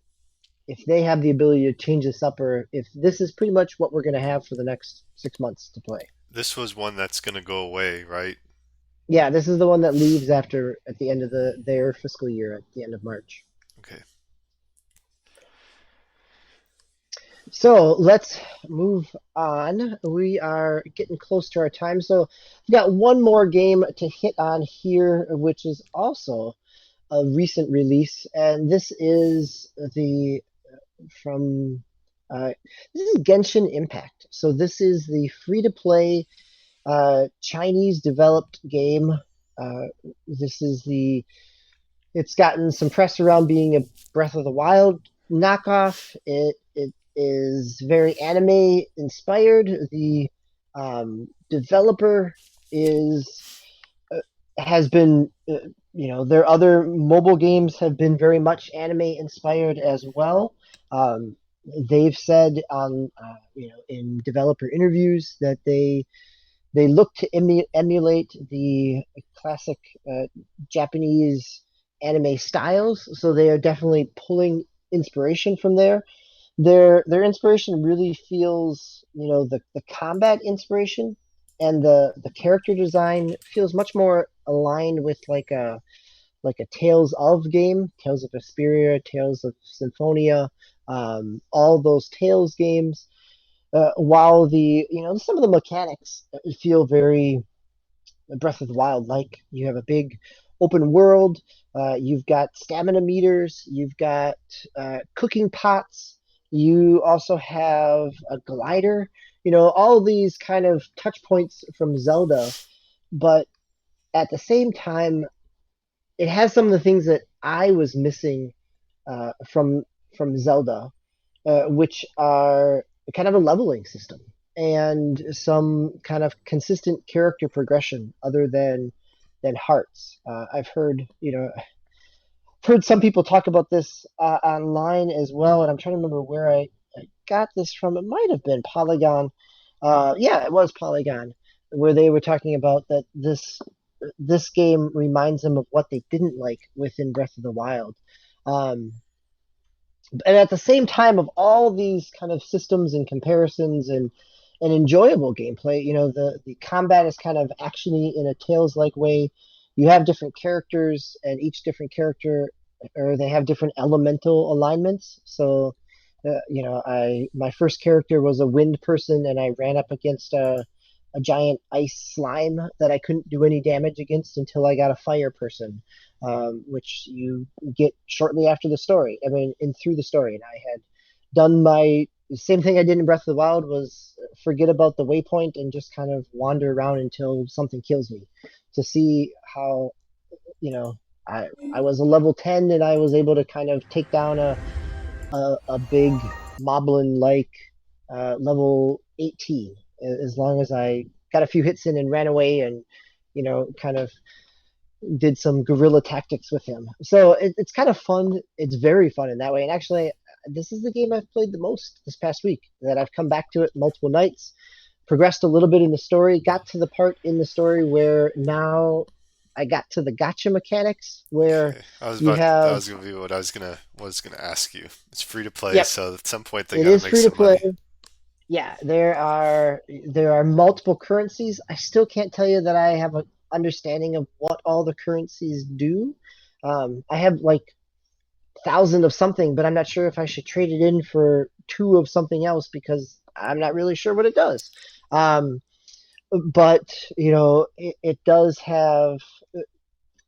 have the ability to change this up, or if this is pretty much what we're going to have for the next 6 months to play. This was one that's going to go away, right? Yeah, this is the one that leaves after at the end of their fiscal year at the end of March. Okay. So let's move on. We are getting close to our time, so we've got one more game to hit on here, which is also a recent release, and this is the from uh, this is Genshin Impact. So this is the free to play Chinese developed game. Uh, this is the it's gotten some press around being a Breath of the Wild knockoff. It is very anime inspired. The developer is has been their other mobile games have been very much anime inspired as well. Um, they've said on in developer interviews that they look to emulate the classic uh, Japanese anime styles, so they are definitely pulling inspiration from there. Their inspiration really feels, the combat inspiration and the character design feels much more aligned with like a Tales of game, Tales of Vesperia, Tales of Symphonia, all those Tales games. While some of the mechanics feel very Breath of the Wild like. You have a big open world. You've got stamina meters. You've got cooking pots. You also have a glider. All these kind of touch points from Zelda, but at the same time, it has some of the things that I was missing from Zelda, which are kind of a leveling system and some kind of consistent character progression other than hearts. I've heard some people talk about this online as well, and I'm trying to remember where I got this from. It might have been Polygon. Yeah, it was Polygon, where they were talking about that this game reminds them of what they didn't like within Breath of the Wild. Um, and at the same time, of all these kind of systems and comparisons and enjoyable gameplay, the combat is kind of actiony in a Tales-like way. You have different characters, and each different character, or they have different elemental alignments. So, I my first character was a wind person, and I ran up against a giant ice slime that I couldn't do any damage against until I got a fire person, which you get shortly after the story. I mean, in through the story, and I had done my same thing I did in Breath of the Wild was forget about the waypoint and just kind of wander around until something kills me to see how you know I was a level 10 and I was able to kind of take down a big moblin like level 18 as long as I got a few hits in and ran away and kind of did some guerrilla tactics with him. So it's kind of fun. It's very fun in that way. And actually, this is the game I've played the most this past week. That I've come back to it multiple nights, progressed a little bit in the story, got to the part in the story where now I got to the gotcha mechanics where Okay, you that have. was gonna be what I was gonna ask you. It's free to play, Yep, so at some point they it gotta is make free to some play. money. Yeah, there are multiple currencies. I still can't tell you that I have an understanding of what all the currencies do. I have like 1,000 of something, but I'm not sure if I should trade it in for two of something else because I'm not really sure what it does. Um, but it does have.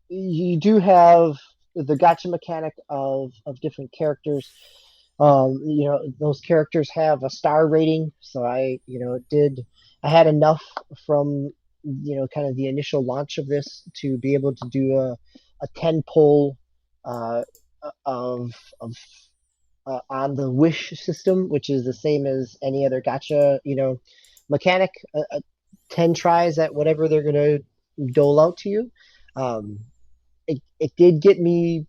You do have the gotcha mechanic of different characters. Those characters have a star rating, so I had enough from kind of the initial launch of this to be able to do a 10 pull uh, of on the wish system, which is the same as any other gotcha mechanic. 10 tries at whatever they're gonna dole out to you. Um, it did get me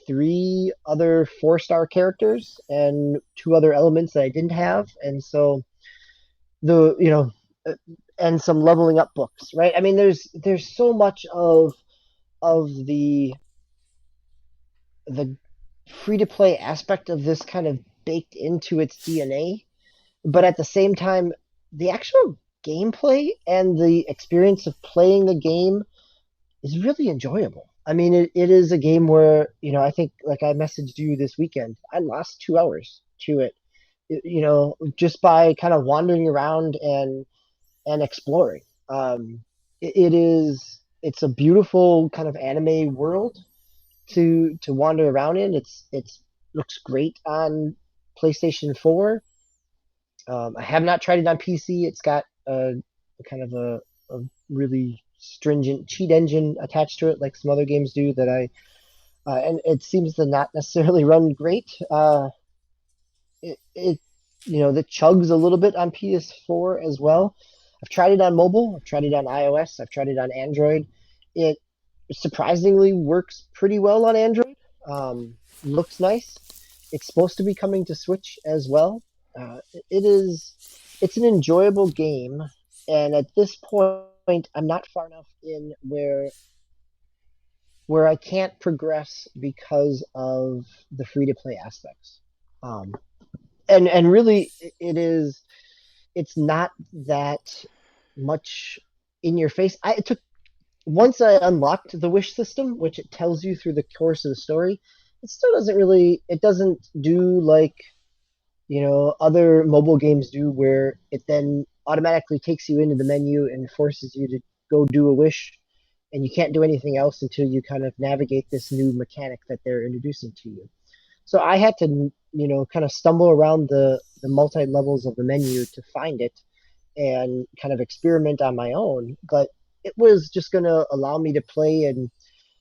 three other 4-star characters and two other elements that I didn't have, and so the uh, and some leveling up books, right? I mean, there's so much of the free to play aspect of this kind of baked into its DNA, but at the same time, the actual gameplay and the experience of playing the game is really enjoyable. I mean, it is a game where, I think, like I messaged you this weekend, I lost 2 hours to it, just by kind of wandering around and exploring. It's a beautiful kind of anime world to wander around in. It's looks great on PlayStation 4. I have not tried it on PC. It's got a kind of a really stringent cheat engine attached to it, like some other games do. And it seems to not necessarily run great. It that chugs a little bit on PS4 as well. I've tried it on mobile. I've tried it on iOS. I've tried it on Android. It surprisingly works pretty well on Android. Looks nice. It's supposed to be coming to Switch as well. It is. It's an enjoyable game, and at this point, I'm not far enough in where I can't progress because of the free to play aspects. Um, and really, it is. It's not that much in your face. It took once I unlocked the wish system, which it tells you through the course of the story. It still doesn't really. It doesn't do like other mobile games do, where it then automatically takes you into the menu and forces you to go do a wish, and you can't do anything else until you kind of navigate this new mechanic that they're introducing to you. So I had to, kind of stumble around the multi levels of the menu to find it and kind of experiment on my own. But it was just going to allow me to play and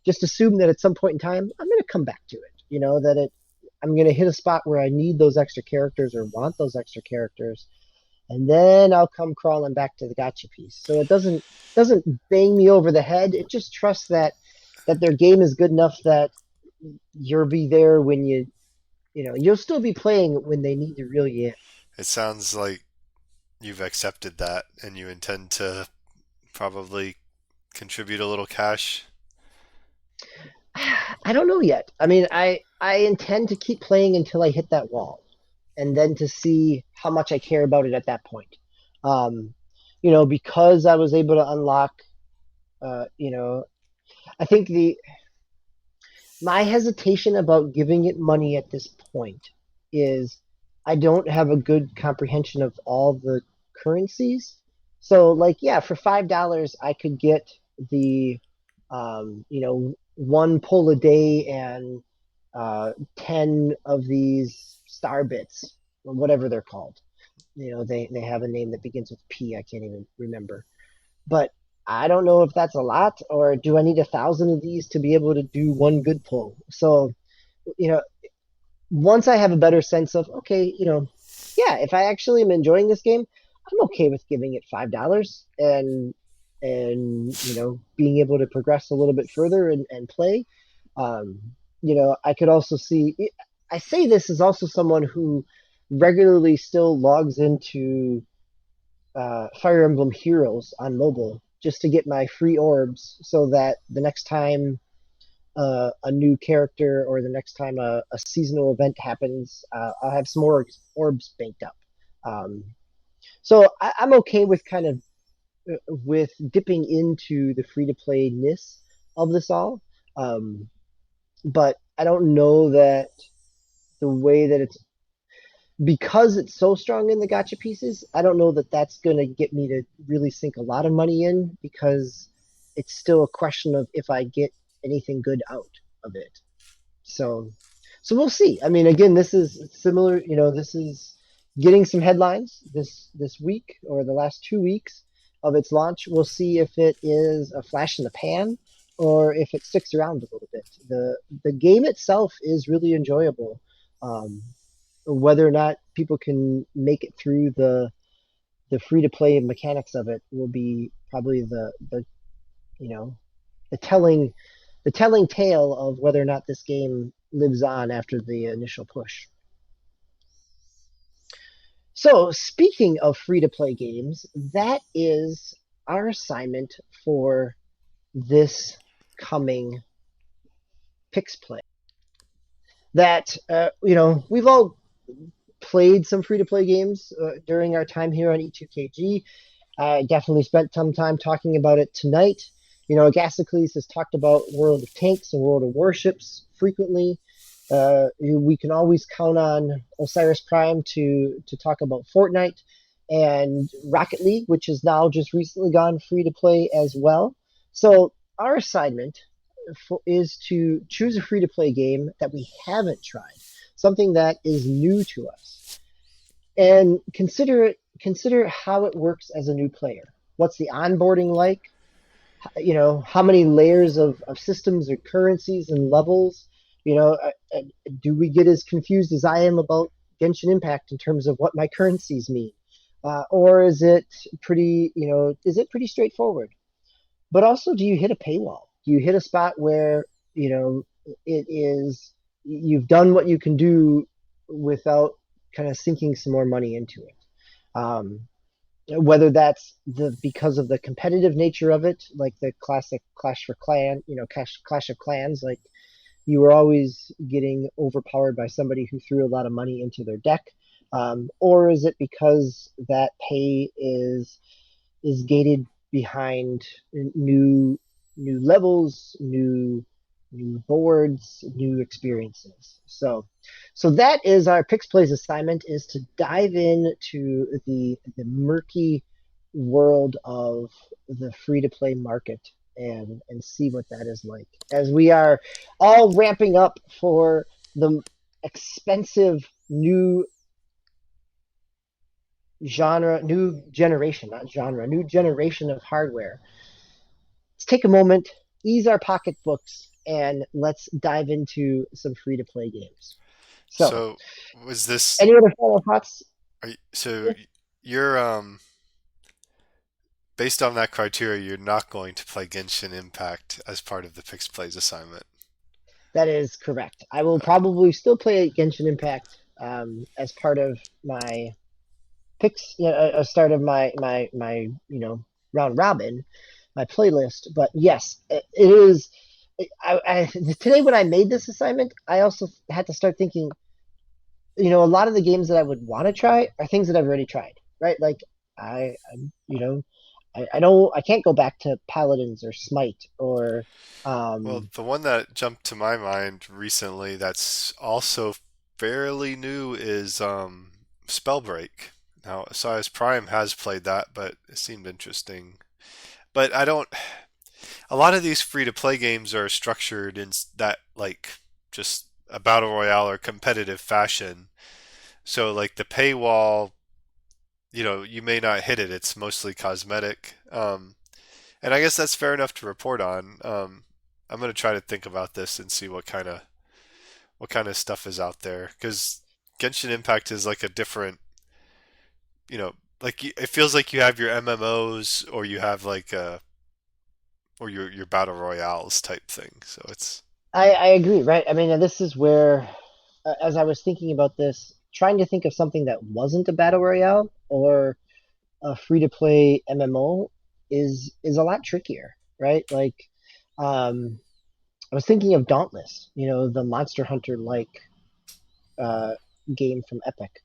just assume that at some point in time I'm going to come back to it. That I'm going to hit a spot where I need those extra characters or want those extra characters, and then I'll come crawling back to the gotcha piece. So it doesn't bang me over the head. It just trusts that their game is good enough that you'll be there when you'll still be playing when they need to reel you in. It sounds like you've accepted that and you intend to probably contribute a little cash? I don't know yet. I mean, I intend to keep playing until I hit that wall, and then to see how much I care about it at that point. Um, because I was able to unlock, I think the my hesitation about giving it money at this point is I don't have a good comprehension of all the currencies. So, like, yeah, for $5, I could get the, one pull a day and 10 of these star bits, or whatever they're called. They have a name that begins with P. I can't even remember. But I don't know if that's a lot, or do I need 1,000 of these to be able to do one good pull? So, you know, once I have a better sense of, okay, yeah, if I actually am enjoying this game, I'm okay with giving it $5 and being able to progress a little bit further and play. Um, I could also see. I say this as also someone who regularly still logs into Fire Emblem Heroes on mobile just to get my free orbs, so that the next time a new character or the next time a seasonal event happens, I'll have some more orbs banked up. Um, so I'm okay with kind of with dipping into the free to play ness of this all, um, but I don't know that the way that it's because it's so strong in the gotcha pieces, I don't know that that's going to get me to really sink a lot of money in, because it's still a question of if I get anything good out of it. So, so we'll see. I mean, again, this is similar. This is getting some headlines this week or the last 2 weeks of its launch. We'll see if it is a flash in the pan or if it sticks around a little bit. The game itself is really enjoyable. Um, Whether or not people can make it through the free to play mechanics of it will be probably the you know the telling tale of whether or not this game lives on after the initial push. So, speaking of free to play games, that is our assignment for this coming PickzPlayz. That we've all played some free to play games during our time here on E2KG. I definitely spent some time talking about it tonight. Gasicles has talked about World of Tanks and World of Warships frequently. We can always count on Osiris Prime to talk about Fortnite and Rocket League, which has now just recently gone free to play as well. So our assignment is to choose a free to play game that we haven't tried, something that is new to us, and consider how it works as a new player. What's the onboarding like? How many layers of systems or currencies and levels? Do we get as confused as I am about Genshin Impact in terms of what my currencies mean, or is it pretty straightforward? But also, do you hit a paywall? Do you hit a spot where it is you've done what you can do without kind of sinking some more money into it? Whether that's because of the competitive nature of it, like the classic Clash of Clans, like you were always getting overpowered by somebody who threw a lot of money into their deck, or is it because that pay is gated behind new levels, new boards, new experiences? So that is our PickzPlayz assignment, is to dive into the murky world of the free to play market and see what that is like, as we are all ramping up for the expensive new new generation of hardware. Let's take a moment, ease our pocketbooks, and let's dive into some free to play games. So, So was this? any other final thoughts? So you're based on that criteria, you're not going to play Genshin Impact as part of the PickzPlayz assignment. That is correct. I will probably still play Genshin Impact as part of my picks, a start of my round robin. my playlist. But yes, it is. Today when I made this assignment, I also had to start thinking. A lot of the games that I would want to try are things that I've already tried, right? Like I you know, I know I can't go back to Paladins or Smite or Well, um, the one that jumped to my mind recently that's also fairly new is Spellbreak. Now, Size Prime has played that, but it seemed interesting. But I don't. A lot of these free to play games are structured in that, like, just a battle royale or competitive fashion. So, like, the paywall, you may not hit it. It's mostly cosmetic. And I guess that's fair enough to report on. I'm gonna try to think about this and see what kind of stuff is out there because Genshin Impact is like a different, like it feels like you have your MMOs or you have like or your battle royales type thing. So it's I agree, right? I mean, and this is where, as I was thinking about this, trying to think of something that wasn't a battle royale or a free to play MMO is a lot trickier, right? Like, um, I was thinking of Dauntless, the Monster Hunter like uh, game from Epic.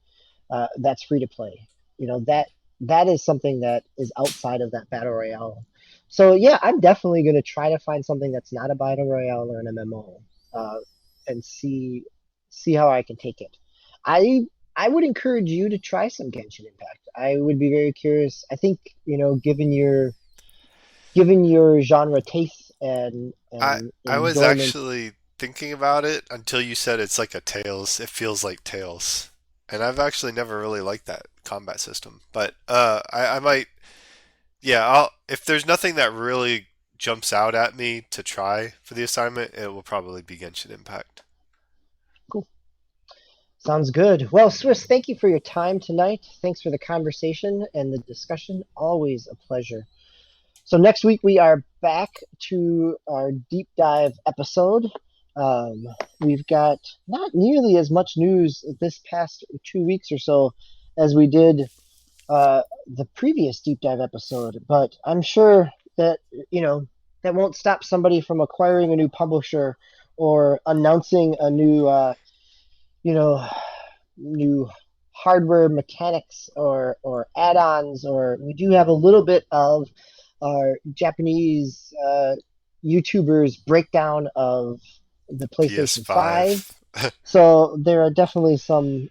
That's free to play. That is something that is outside of that battle royale. So yeah, I'm definitely going to try to find something that's not a battle royale or an MMO, and see how I can take it. I I would encourage you to try some Genshin Impact. I would be very curious. I think given your genre tastes and I and I was enjoyment. actually thinking about it until you said it's like a Tails. It feels like Tails, and I've actually never really liked that combat system. But I might. Yeah, if there's nothing that really jumps out at me to try for the assignment, it will probably be Genshin Impact. Cool. Sounds good. Well, Swiss, thank you for your time tonight. Thanks for the conversation and the discussion. Always a pleasure. So next week we are back to our deep dive episode. Um, we've got not nearly as much news this past 2 weeks or so as we did the previous deep dive episode, but I'm sure that you know that won't stop somebody from acquiring a new publisher or announcing a you know new hardware mechanics or add-ons, or we do have a little bit of our Japanese YouTubers breakdown of the PlayStation 5. PS5. So there are definitely some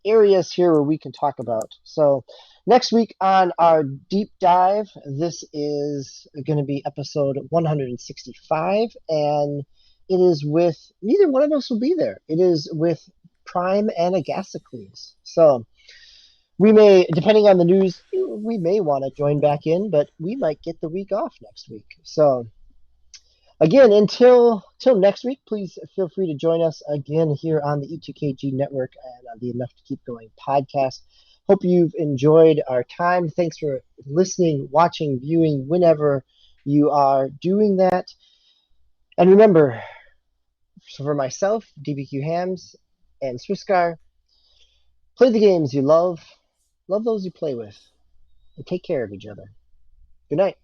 areas here where we can talk about. So next week on our deep dive, this is going to be episode 165, and it is with neither one of us will be there. It is with Prime and Agasicles. So we may, depending on the news, we may want to join back in, but we might get the week off next week. So again, until next week, please feel free to join us again here on the E2KG network and on the Enough to Keep Going podcast. Hope you've enjoyed our time. Thanks for listening, watching, viewing, whenever you are doing that. And remember, so for myself, DBqhams, and Swisscar, play the games you love those you play with, and take care of each other. Good night.